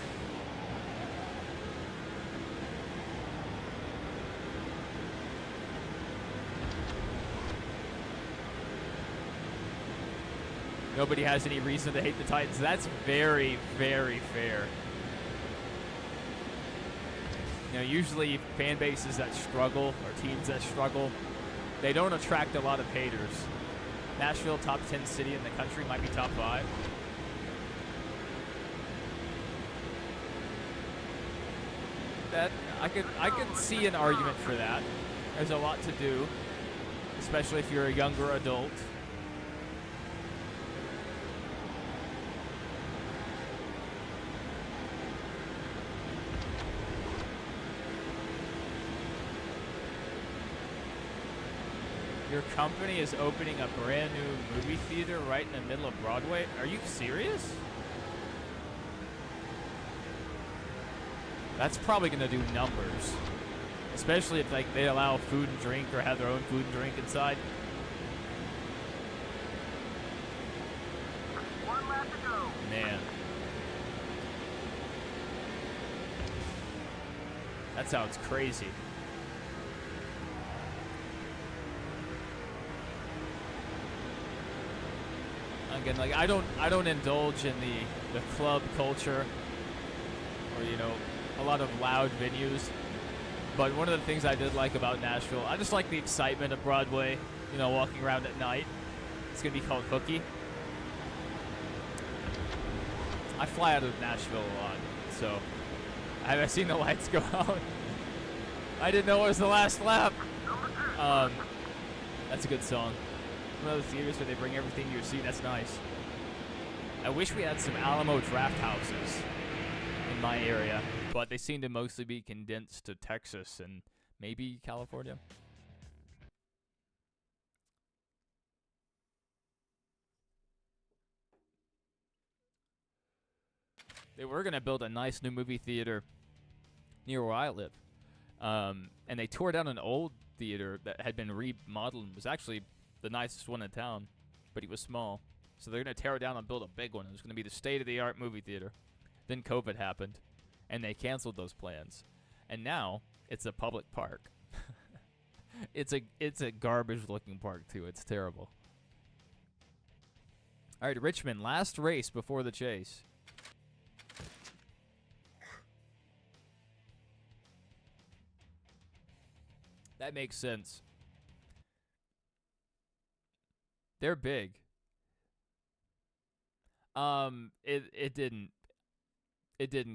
Nobody has any reason to hate the Titans. That's very, very fair. You know, usually fan bases that struggle or teams that struggle, they don't attract a lot of haters. Nashville, top 10 city in the country, might be top 5. That I could see an argument for that. There's a lot to do, especially if you're a younger adult. Your company is opening a brand new movie theater right in the middle of Broadway? Are you serious? That's probably gonna do numbers. Especially if like they allow food and drink or have their own food and drink inside. One lap to go. Man. That sounds crazy. Again, like I don't indulge in the club culture or, you know, a lot of loud venues. But one of the things I did like about Nashville, I just like the excitement of Broadway, you know, walking around at night. It's gonna be called Hooky. I fly out of Nashville a lot, so I've seen the lights go out. I didn't know it was the last lap. That's a good song. One of those theaters where they bring everything to your seat. That's nice. I wish we had some Alamo draft houses in my area, but they seem to mostly be condensed to Texas and maybe California. They were going to build a nice new movie theater near where I live. And they tore down an old theater that had been remodeled and was actually the nicest one in town, but it was small. So they're going to tear it down and build a big one. It was going to be the state-of-the-art movie theater. Then COVID happened, and they canceled those plans. And now it's a public park. It's a garbage-looking park, too. It's terrible. All right, Richmond, last race before the chase. That makes sense. They're big. It didn't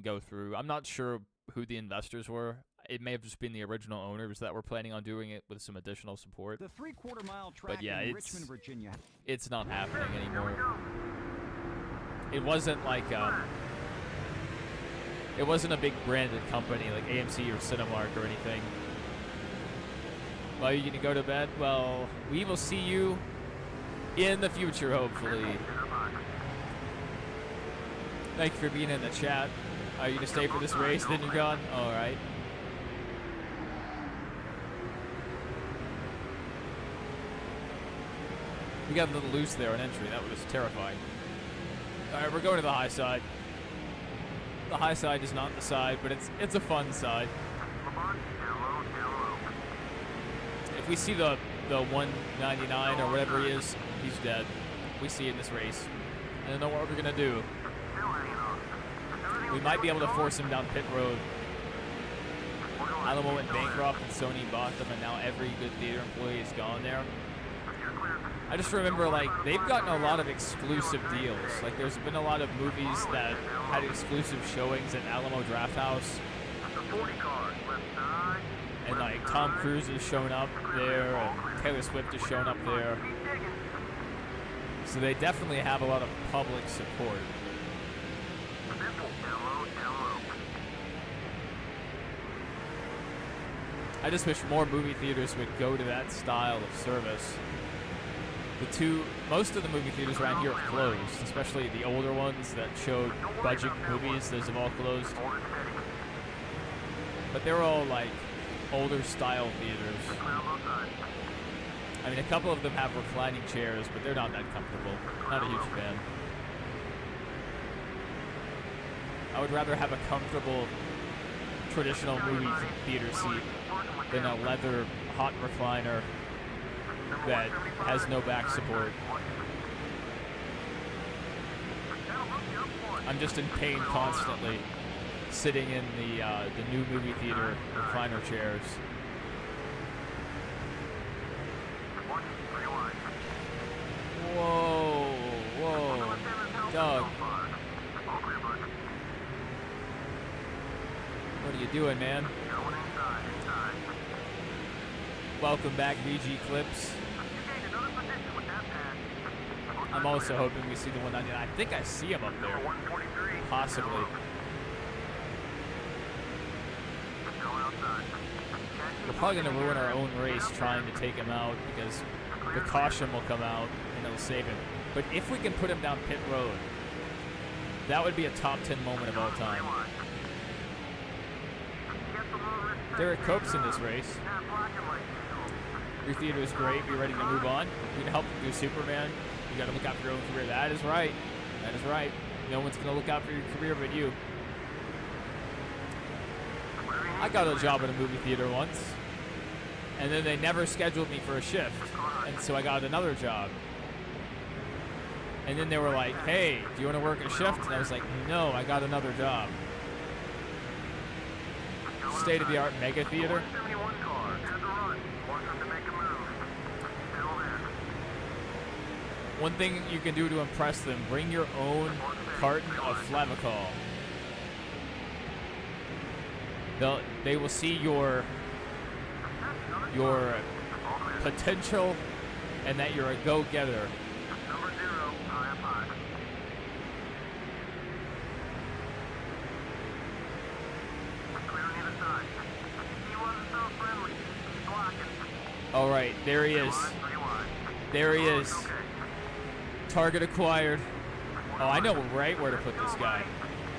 go through. I'm not sure who the investors were. It may have just been the original owners that were planning on doing it with some additional support. The 3/4 mile track But yeah, in it's Richmond, Virginia. it's not happening anymore. It wasn't like it wasn't a big branded company like AMC or Cinemark or anything. Well, are you gonna go to bed? Well, we will see you in the future, hopefully. Thank you for being in the chat. Are you gonna stay for this race? Then you're gone? All right. We got a little loose there on entry. That was terrifying. All right, we're going to the high side. The high side is not the side, but it's a fun side. If we see the 199 or whatever he is, he's dead. We see in this race. I don't know what we're gonna do. We might be able to force him down pit road. Alamo went bankrupt and Sony bought them, and now every good theater employee is gone there. I just remember, like, they've gotten a lot of exclusive deals. Like, there's been a lot of movies that had exclusive showings at Alamo Draft House. And, like, Tom Cruise has shown up there, and Taylor Swift has shown up there. So they definitely have a lot of public support. I just wish more movie theaters would go to that style of service. Most of the movie theaters around here have closed, especially the older ones that showed budget movies. Those have all closed. But they're all like older style theaters. I mean, a couple of them have reclining chairs, but they're not that comfortable. Not a huge fan. I would rather have a comfortable traditional movie theater seat than a leather hot recliner that has no back support. I'm just in pain constantly sitting in the new movie theater recliner chairs. Whoa, whoa, Doug. What are you doing, man? Welcome back, VG Clips. I'm also hoping we see the 199. I think I see him up there. Possibly. We're probably going to ruin our own race trying to take him out because the caution will come out and it'll save him. But if we can put him down pit road, that would be a top 10 moment of all time. Derek Cope's in this race. Your theater is great. Be ready to move on. You can help do Superman. You got to look out for your own career. That is right. That is right. No one's going to look out for your career but you. I got a job at a movie theater once, and then they never scheduled me for a shift, and so I got another job. And then they were like, hey, do you want to work a shift? And I was like, no, I got another job. State-of-the-art mega theater. One thing you can do to impress them, bring your own carton of Flavicol. They will see your potential and that you're a go-getter. All right, there he is. There he is. Target acquired. Oh, I know right where to put this guy.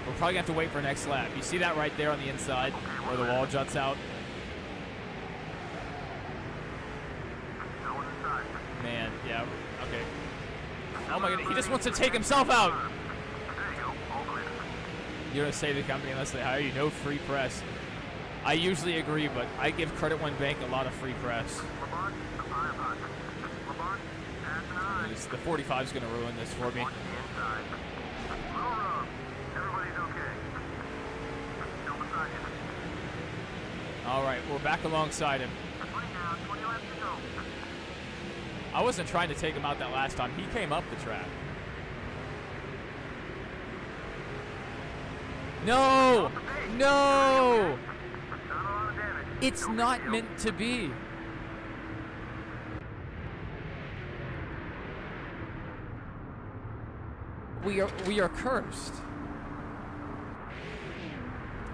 We're probably going to have to wait for next lap. You see that right there on the inside where the wall juts out? Man, yeah, okay. Oh my god, he just wants to take himself out. You're going to save the company unless they hire you. No free press. I usually agree, but I give Credit One Bank a lot of free press. The 45 is going to ruin this for me. All right, we're back alongside him. I wasn't trying to take him out that last time. He came up the track. No! No! It's not meant to be. We are cursed.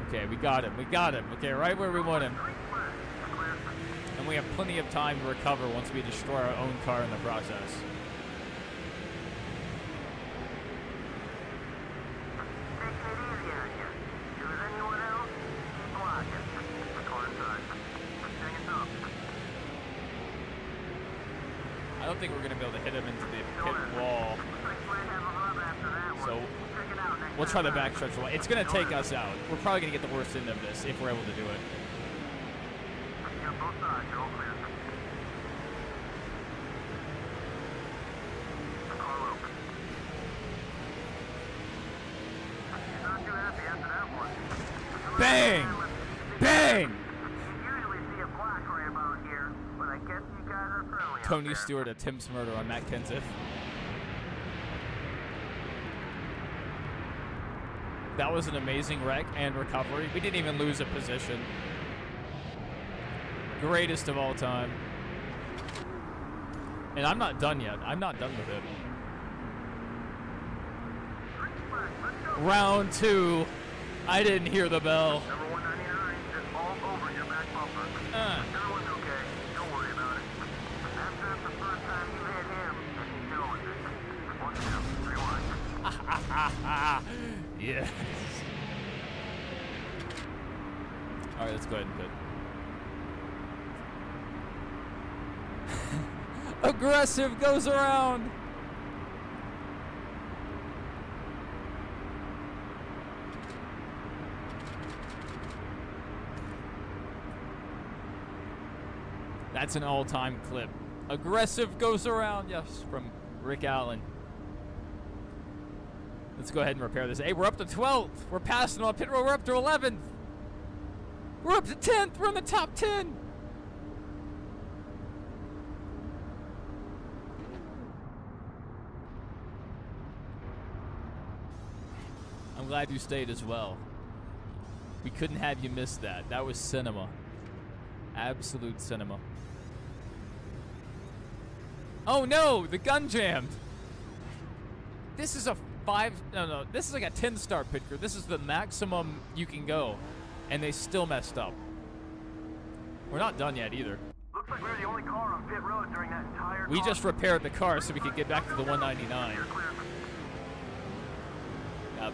Okay, we got him. We got him. Okay, right where we want him. And we have plenty of time to recover once we destroy our own car in the process. I don't think we're going to be able to hit him into the pit wall. So we'll try the backstretch wall. It's going to take us out. We're probably going to get the worst end of this if we're able to do it. Bang! Bang! Tony Stewart attempts murder on Matt Kenseth. That was an amazing wreck and recovery. We didn't even lose a position. Greatest of all time. And I'm not done yet. I'm not done with it. Round 2. I didn't hear the bell. Number 199 is all over your back bumper. Everyone's okay. Don't worry about it. After the first time you hit him, you know it. 1, 2, rewind. Yes. All right, let's go ahead and pit. Aggressive goes around. That's an all-time clip. Aggressive goes around. Yes, from Rick Allen. Let's go ahead and repair this. Hey, we're up to 12th. We're passing on pit road. We're up to 11th. We're up to 10th. We're in the top 10. I'm glad you stayed as well. We couldn't have you miss that. That was cinema. Absolute cinema. Oh no, the gun jammed. This is a this is like a 10-star pit crew. This is the maximum you can go. And they still messed up. We're not done yet either. Looks Looks like we were the only car on pit road during that entire We just repaired the car so we could get back to the 199. You're clear.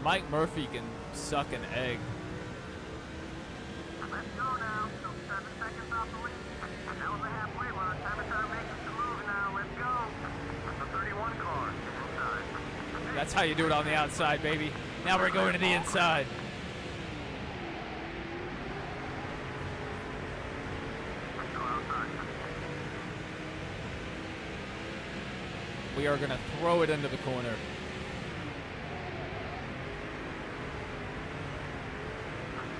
Mike Murphy can suck an egg. Let's go now. Still 7 seconds off the lead. That was a halfway run. Time to start making some moves now. Let's go. The 31 car inside. That's how you do it on the outside, baby. Now we're going to the inside. Let's go outside. We are going to throw it into the corner.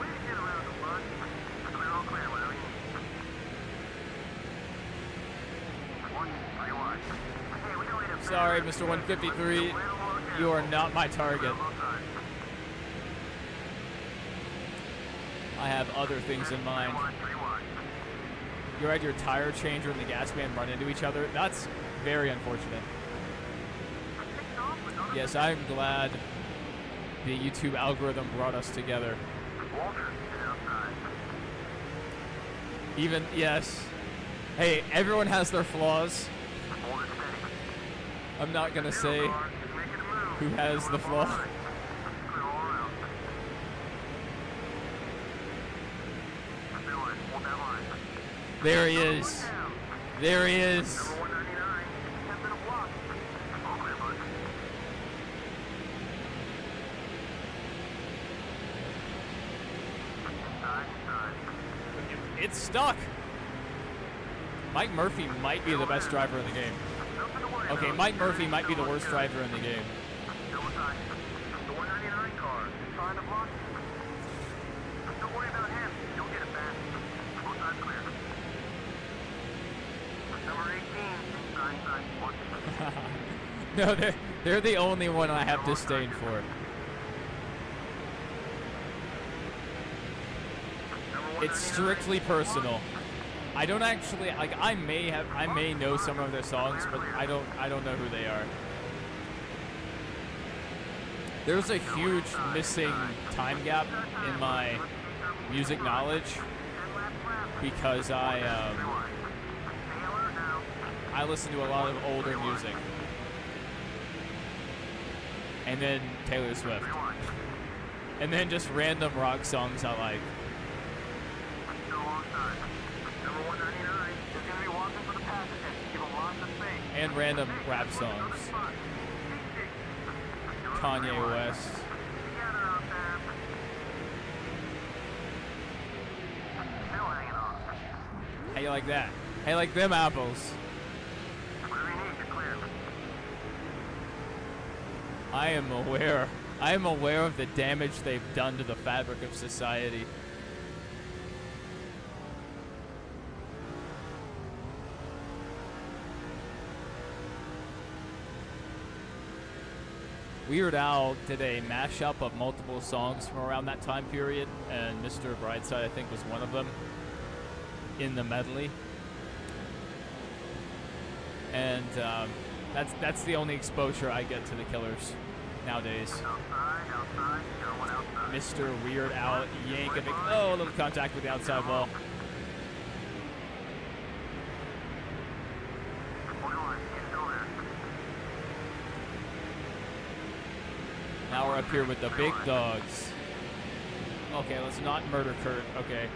We can get around the bud. Clear, all clear. Whatever you need. 1, 3 wide. Hey, we don't need a Sorry, Mr. 153. You are not my target. I have other things in mind. You had your tire changer and the gas man run into each other. That's very unfortunate. Yes, I'm glad the YouTube algorithm brought us together. Even, yes. Hey, everyone has their flaws. I'm not gonna say who has the flaw. There he is. There he is. It's stuck. Mike Murphy might be the best driver in the game. Okay, Mike Murphy might be the worst driver in the game. The 199 car is trying to block you. Don't worry about him. You'll get it back. Both sides clear. Number 18, inside. No, they're the only one I have disdain for. It's strictly personal. I don't actually like. I may know some of their songs, but I don't know who they are. There's a huge missing time gap in my music knowledge because I listen to a lot of older music, and then Taylor Swift, and then just random rock songs I like. And random rap songs. Kanye West. How you like that? How you like them apples? I am aware of the damage they've done to the fabric of society. Weird Al did a mashup of multiple songs from around that time period, and Mr. Brightside, I think, was one of them in the medley. And that's the only exposure I get to the Killers nowadays. Mr. Weird Al Yankovic. Oh, a little contact with the outside wall. Now we're up here with the big dogs. Okay, let's not murder Kurt. Okay.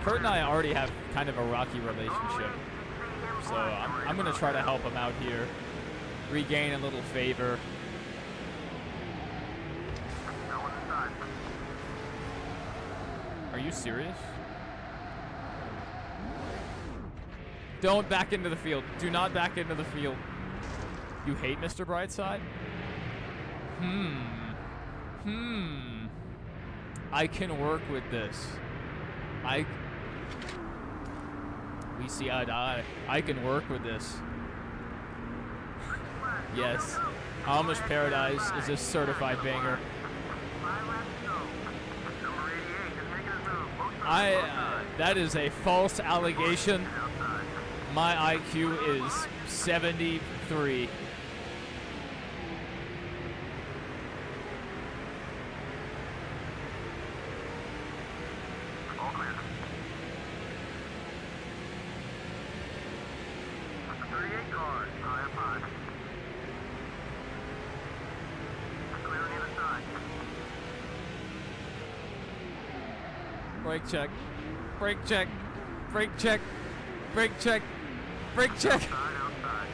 Kurt and I already have kind of a rocky relationship. So I'm going to try to help him out here. Regain a little favor. Are you serious? Don't back into the field. Do not back into the field. You hate Mr. Brightside? I can work with this. We see eye to eye. I can work with this. Yes. Amish Paradise is a certified banger. That is a false allegation. My IQ is 73. 8 cars. High 5. Clear on either side. Brake check. Brake check. Brake check. Brake check. Brake check. Outside.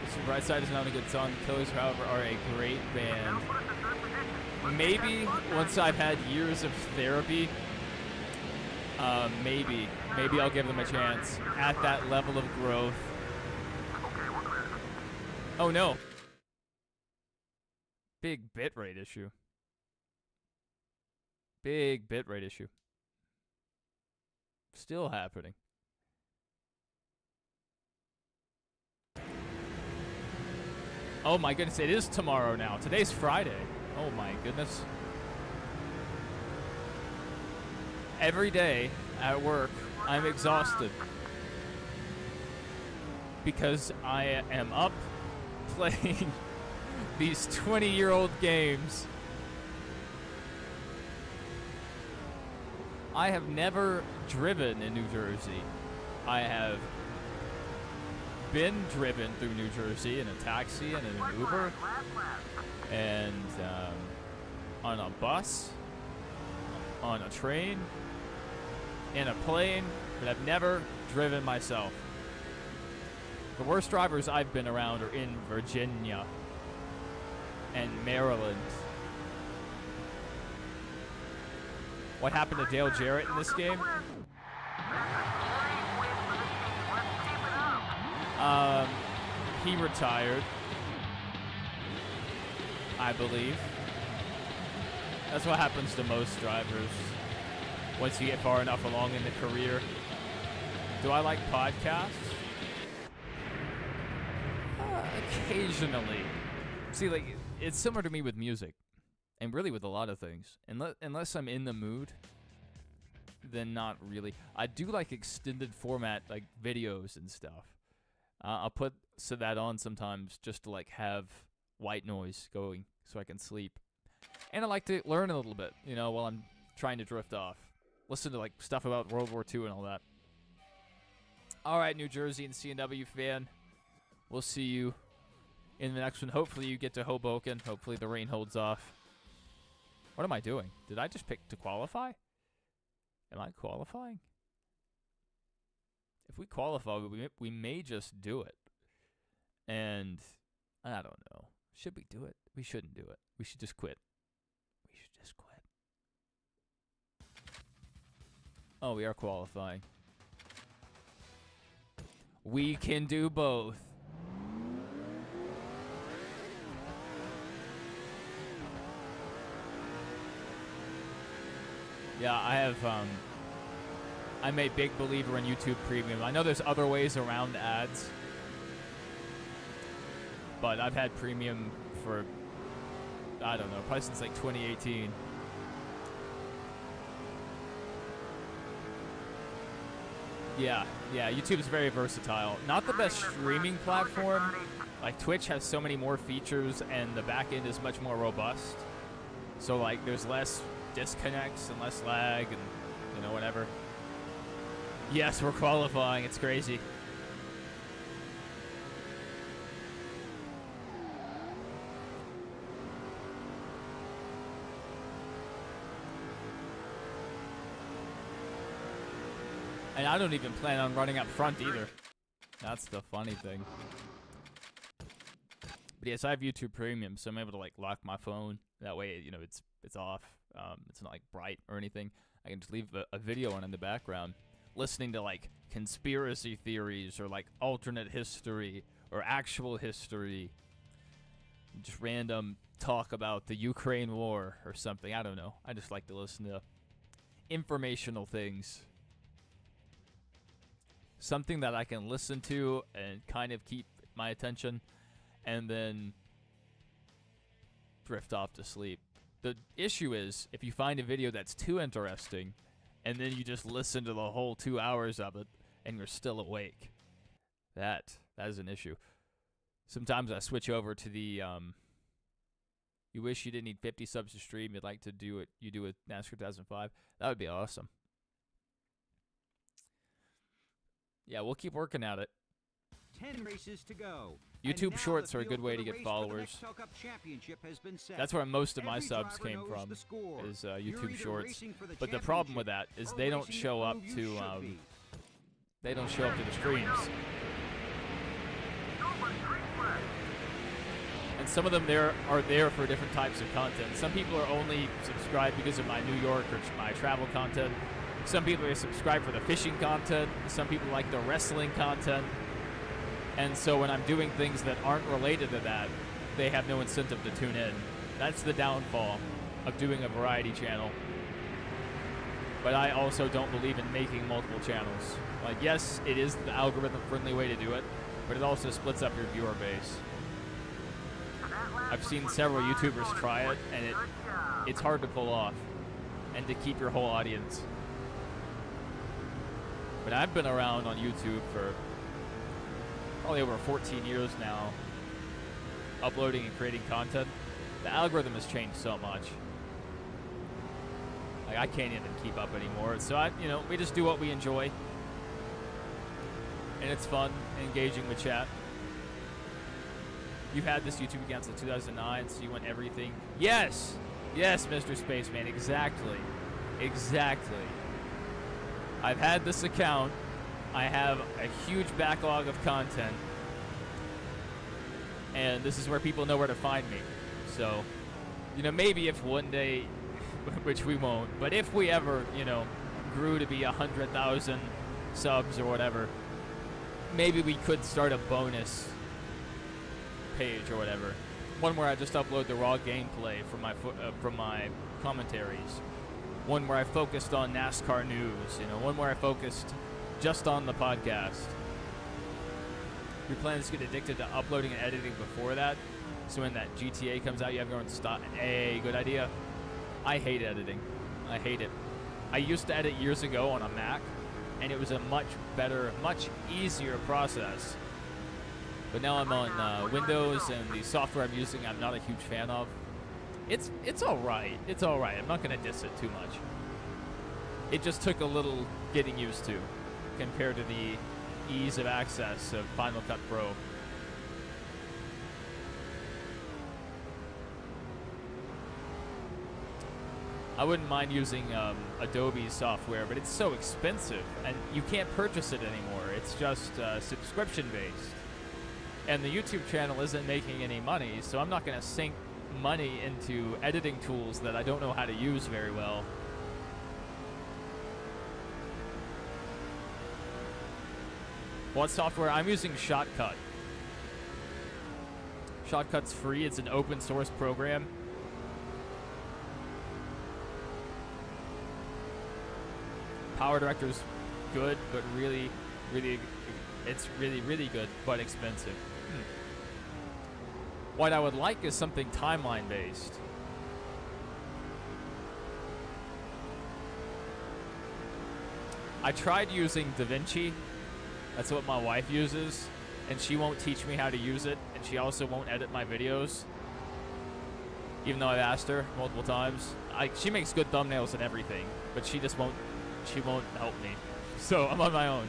So Right Side is not a good song. Killers, however, are a great band. Put us in third position. Maybe once I've had years of therapy, maybe I'll give them a chance at that level of growth. Okay, we're clear. Oh no. Big bitrate issue. Big bitrate issue. Still happening. Oh my goodness, it is tomorrow now. Today's Friday. Oh my goodness. Every day at work, I'm exhausted. Because I am up playing these 20-year-old games. I have never driven in New Jersey. I have been driven through New Jersey in a taxi and in an Uber and on a bus, on a train, in a plane, but I've never driven myself. The worst drivers I've been around are in Virginia and Maryland. What happened to Dale Jarrett in this game? He retired, I believe. That's what happens to most drivers once you get far enough along in the career. Do I like podcasts? Occasionally. See, like, it's similar to me with music, and really with a lot of things. Unless I'm in the mood, then not really. I do like extended format, like videos and stuff. I'll put that on sometimes just to like have white noise going so I can sleep. And I like to learn a little bit, you know, while I'm trying to drift off. Listen to like stuff about World War II and all that. All right, New Jersey and CNW fan. We'll see you in the next one. Hopefully you get to Hoboken. Hopefully the rain holds off. What am I doing? Did I just pick to qualify? Am I qualifying? If we qualify, we may just do it. And I don't know. Should we do it? We shouldn't do it. We should just quit. We should just quit. Oh, we are qualifying. We can do both. Yeah, I have, I'm a big believer in YouTube Premium. I know there's other ways around ads, but I've had Premium for, I don't know, probably since like 2018. Yeah, YouTube's very versatile. Not the best streaming platform. Like, Twitch has so many more features, and the back end is much more robust. So, like, there's less disconnects and less lag and, you know, whatever. Yes, we're qualifying. It's crazy. And I don't even plan on running up front either. That's the funny thing. But yes, I have YouTube Premium, so I'm able to like lock my phone. That way, you know, it's off. It's not like bright or anything. I can just leave a video on in the background, listening to like conspiracy theories or like alternate history or actual history. Just random talk about the Ukraine war or something. I don't know. I just like to listen to informational things. Something that I can listen to and kind of keep my attention and then drift off to sleep. The issue is if you find a video that's too interesting and then you just listen to the whole 2 hours of it and you're still awake. That is an issue. Sometimes I switch over to the you wish you didn't need 50 subs to stream, you'd like to do it, you do it NASCAR 2005. That would be awesome. Yeah, we'll keep working at it. 10 races to go. YouTube Shorts are a good way to get followers. That's where most of my subs came from, is YouTube Shorts. But the problem with that is they don't show up to the streams. And some of them are there for different types of content. Some people are only subscribed because of my New York or my travel content. Some people are subscribed for the fishing content. Some people like the wrestling content. And so when I'm doing things that aren't related to that, they have no incentive to tune in. That's the downfall of doing a variety channel. But I also don't believe in making multiple channels. Like, yes, it is the algorithm-friendly way to do it, but it also splits up your viewer base. I've seen several YouTubers try it, and it's hard to pull off and to keep your whole audience. But I've been around on YouTube for probably over 14 years now, uploading and creating content. The algorithm has changed so much. Like, I can't even keep up anymore. So we just do what we enjoy. And it's fun, engaging with chat. You've had this YouTube account since 2009, so you want everything. Yes! Yes, Mr. Spaceman, exactly. Exactly. I've had this account. I have a huge backlog of content. And this is where people know where to find me. So, maybe if one day, which we won't, but if we ever, grew to be 100,000 subs or whatever, maybe we could start a bonus page or whatever. One where I just upload the raw gameplay from my commentaries. One where I focused on NASCAR news. One where I focused just on the podcast. Your plan is to get addicted to uploading and editing before that. So when that GTA comes out, you have your own style. Hey, good idea. I hate editing. I hate it. I used to edit years ago on a Mac, and it was a much better, much easier process. But now I'm on Windows, and the software I'm using I'm not a huge fan of. It's alright. It's alright. I'm not going to diss it too much. It just took a little getting used to compared to the ease of access of Final Cut Pro. I wouldn't mind using Adobe software, but it's so expensive, and you can't purchase it anymore. It's just subscription-based. And the YouTube channel isn't making any money, so I'm not going to sink money into editing tools that I don't know how to use very well. What software? I'm using Shotcut. Shotcut's free. It's an open source program. Power Director's good, but really good, but expensive. What I would like is something timeline based. I tried using DaVinci. That's what my wife uses, and she won't teach me how to use it, and she also won't edit my videos, even though I've asked her multiple times. She makes good thumbnails and everything, but she just won't help me. So I'm on my own.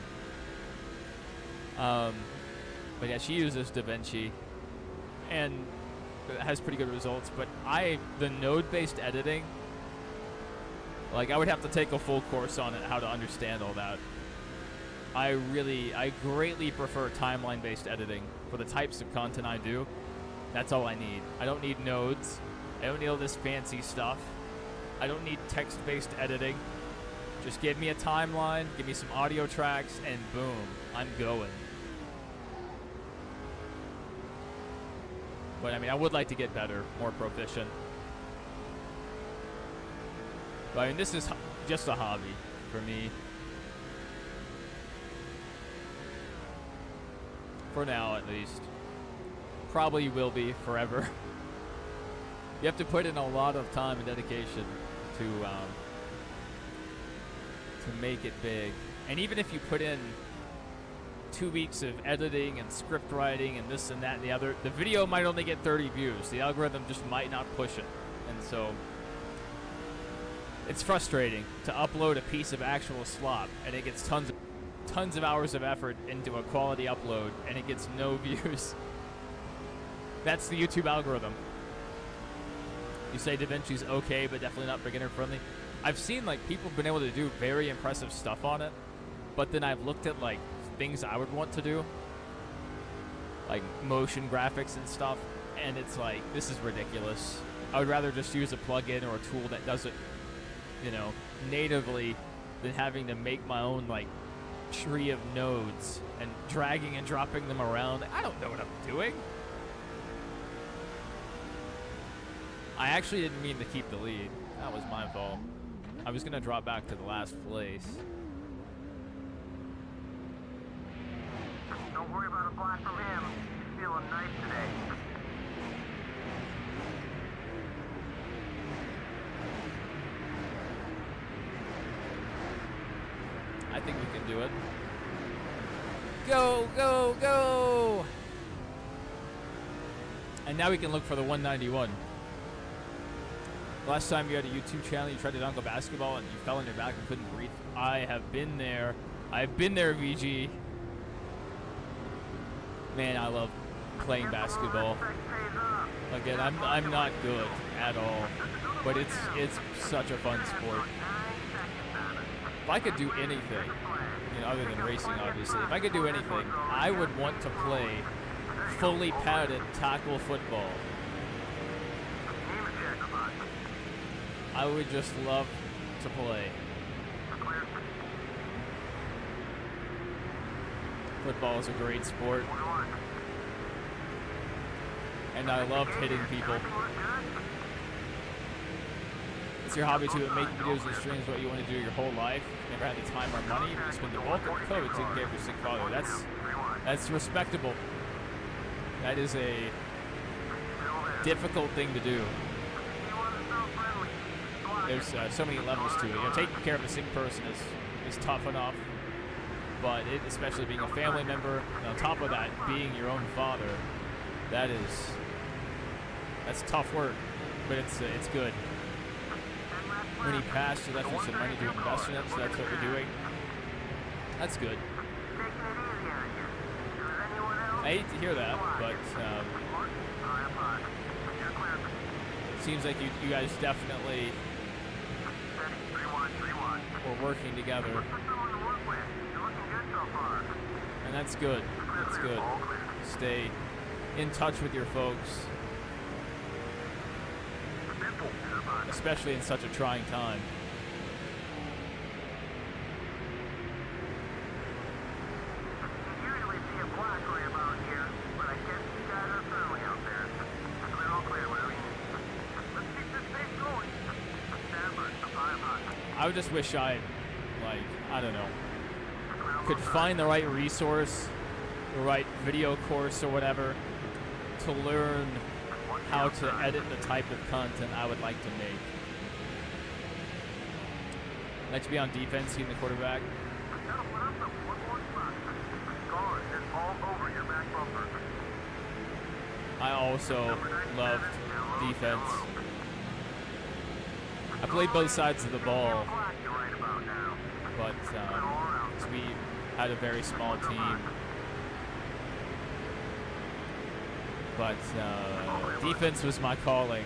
But yeah, she uses DaVinci and has pretty good results. But the node-based editing, like, I would have to take a full course on it, how to understand all that. I greatly prefer timeline-based editing for the types of content I do. That's all I need. I don't need nodes. I don't need all this fancy stuff. I don't need text-based editing. Just give me a timeline, give me some audio tracks, and boom, I'm going. But I mean, I would like to get better, more proficient. But I mean, this is just a hobby for me. For now, at least. Probably will be forever. You have to put in a lot of time and dedication to make it big. And even if you put in 2 weeks of editing and script writing and this and that and the other, the video might only get 30 views. The algorithm just might not push it. And so it's frustrating to upload a piece of actual slop and it gets tons of... tons of hours of effort into a quality upload and it gets no views. That's the YouTube algorithm. You say DaVinci's okay, but definitely not beginner friendly. I've seen like people have been able to do very impressive stuff on it, but then I've looked at like things I would want to do, like motion graphics and stuff, and it's like, this is ridiculous. I would rather just use a plugin or a tool that does it, you know, natively, than having to make my own like tree of nodes and dragging and dropping them around. I don't know what I'm doing. I actually didn't mean to keep the lead. That was my fault. I was gonna drop back to the last place. Don't worry about a block from him. He's feeling nice today. I think we can do it. Go, go, go! And now we can look for the 191. Last time you had a YouTube channel, you tried to dunk a basketball and you fell on your back and couldn't breathe. I have been there. I've been there, VG. Man, I love playing basketball. Again, I'm not good at all, but it's such a fun sport. If I could do anything, you know, other than racing, obviously, if I could do anything, I would want to play fully padded tackle football. I would just love to play. Football is a great sport. And I loved hitting people. It's your hobby too, and making videos and streams what you want to do your whole life. Never had the time or money, but you spend the bulk of COVID taking care of your sick father. That's respectable. That is a difficult thing to do. There's so many levels to it. You know, taking care of a sick person is tough enough, but especially being a family member, and on top of that, being your own father, that's tough work, but it's good. When he passed, he left me some money to invest in it, so that's what we're doing. That's good. I hate to hear that, but seems like you guys definitely were working together. And that's good. That's good. Stay in touch with your folks, especially in such a trying time. I would just wish I don't know, could find the right resource, the right video course or whatever to learn how to edit the type of content I would like to make. Like to be on defense, seeing the quarterback. I also loved defense. I played both sides of the ball, but we had a very small team. But defense was my calling.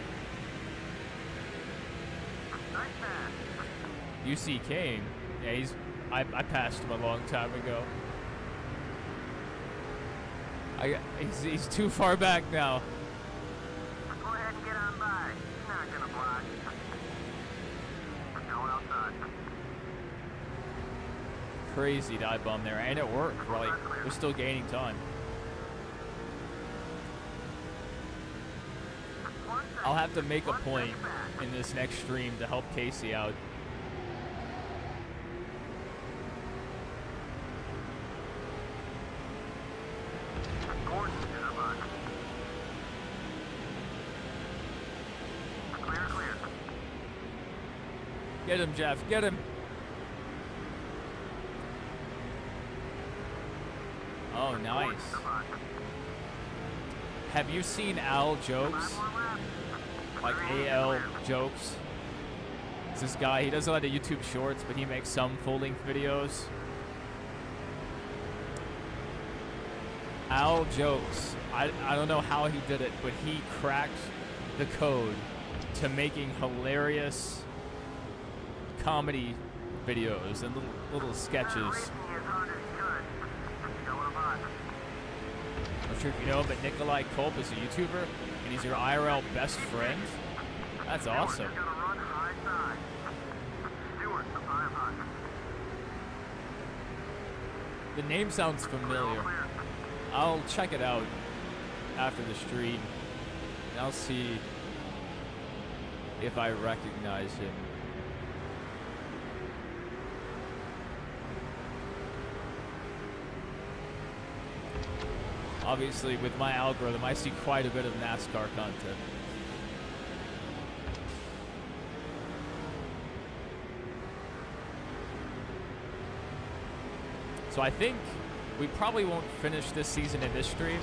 UC Kane, yeah, I passed him a long time ago. He's too far back now. Go ahead and get on by. He's not gonna block. Go outside. Crazy dive bomb there, and it worked. We're still gaining time. I'll have to make a point in this next stream to help Casey out. Get him, Jeff. Get him. Oh, nice. Have you seen Al Jokes? Like AL Jokes? It's this guy. He does a lot of YouTube shorts, but he makes some full-length videos. Al Jokes. I don't know how he did it, but he cracked the code to making hilarious comedy videos and little sketches. I'm not sure if you know, but Nikolai Kolb is a YouTuber, and he's your IRL best friend. That's awesome. The name sounds familiar. I'll check it out after the stream, and I'll see if I recognize him. Obviously, with my algorithm, I see quite a bit of NASCAR content. So I think we probably won't finish this season in this stream,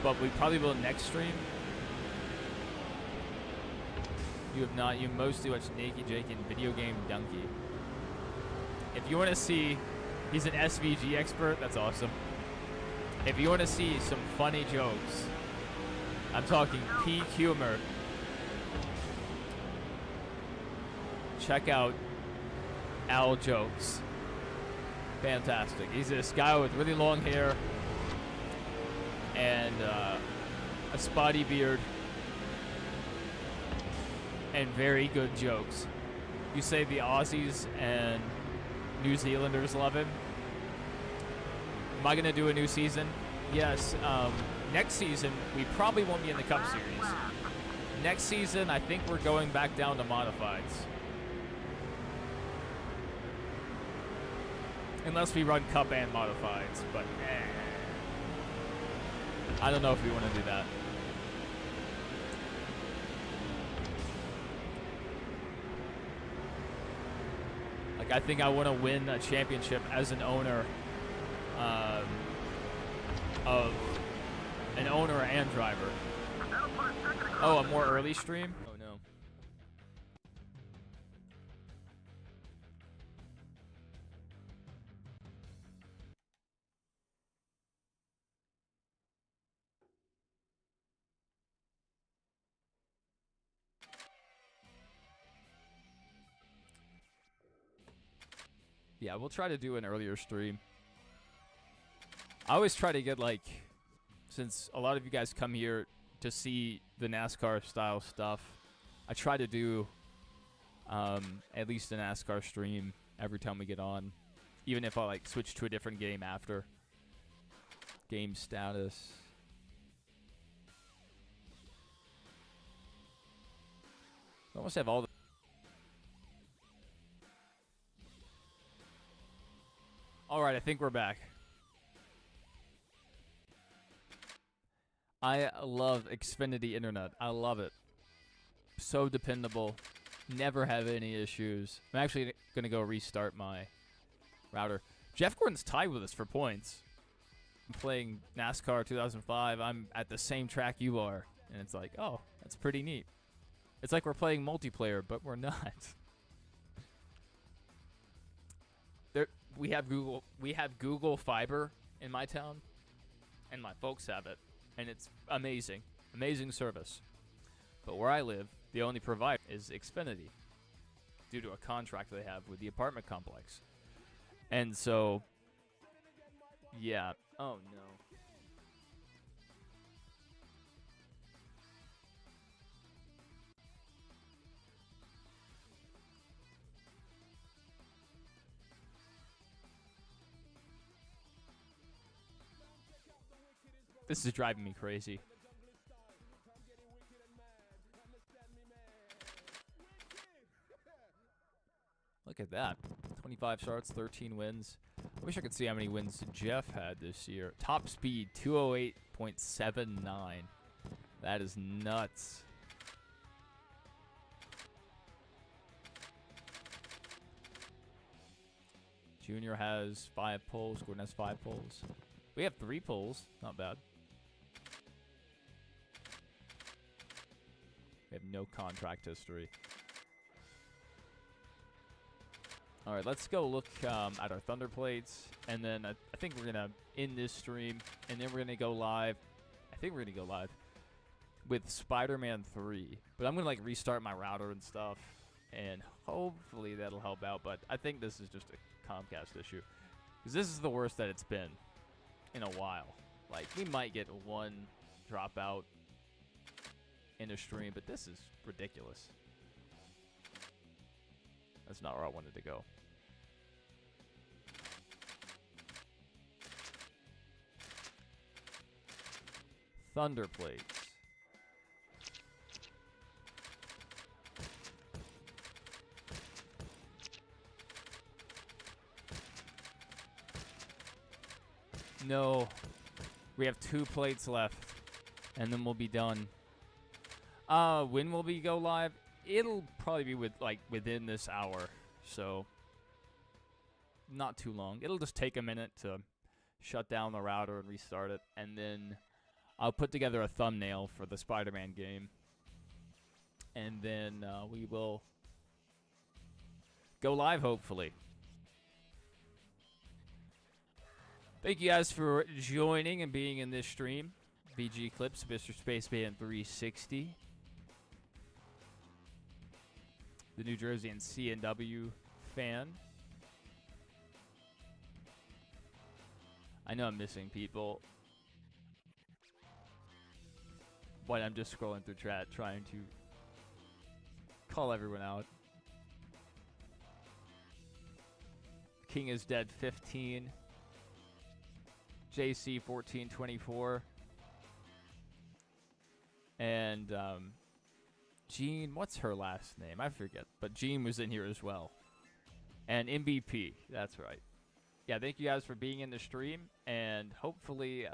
but we probably will next stream. You have not. You mostly watch Naked Jake and Video Game Donkey. If you want to see, he's an SVG expert. That's awesome. If you want to see some funny jokes, I'm talking peak humor, check out Al Jokes. Fantastic. He's this guy with really long hair and a spotty beard and very good jokes. You say the Aussies and New Zealanders love him. Am I going to do a new season? Yes. Next season, we probably won't be in the Cup Series. Next season, I think we're going back down to modifieds. Unless we run Cup and modifieds, but I don't know if we want to do that. Like, I think I want to win a championship as an owner of an owner and driver. Oh, a more early stream? Oh no. Yeah, we'll try to do an earlier stream. I always try to get, like, since a lot of you guys come here to see the NASCAR style stuff, I try to do at least a NASCAR stream every time we get on, even if I like switch to a different game after. Game status. I almost have all the Alright, I think we're back. I love Xfinity Internet. I love it. So dependable. Never have any issues. I'm actually going to go restart my router. Jeff Gordon's tied with us for points. I'm playing NASCAR 2005. I'm at the same track you are. And it's like, oh, that's pretty neat. It's like we're playing multiplayer, but we're not. We have Google Fiber in my town, and my folks have it. And it's amazing. Amazing service. But where I live, the only provider is Xfinity due to a contract they have with the apartment complex. And so, yeah. Oh, no. This is driving me crazy. Look at that. 25 starts, 13 wins. I wish I could see how many wins Jeff had this year. Top speed, 208.79. That is nuts. Junior has 5 poles. Gordon has 5 poles. We have 3 poles. Not bad. We have no contract history. All right, let's go look at our Thunder plates, and then I think we're gonna end this stream, and then we're gonna go live. I think we're gonna go live with Spider-Man 3, but I'm gonna like restart my router and stuff, and hopefully that'll help out. But I think this is just a Comcast issue, because this is the worst that it's been in a while. Like, we might get one dropout in a stream, but this is ridiculous. That's not where I wanted to go. Thunder plates. No. We have 2 plates left, and then we'll be done. When will we go live? It'll probably be within this hour, so not too long. It'll just take a minute to shut down the router and restart it, and then I'll put together a thumbnail for the Spider-Man game, and then we will go live, hopefully. Thank you guys for joining and being in this stream. BG Clips, Mr. Spaceman 360. The New Jersey and CNW fan. I know I'm missing people, but I'm just scrolling through chat trying to call everyone out. King is Dead 15. JC 1424. And Jean, what's her last name? I forget. But Jean was in here as well. And MVP, that's right. Yeah, thank you guys for being in the stream. And hopefully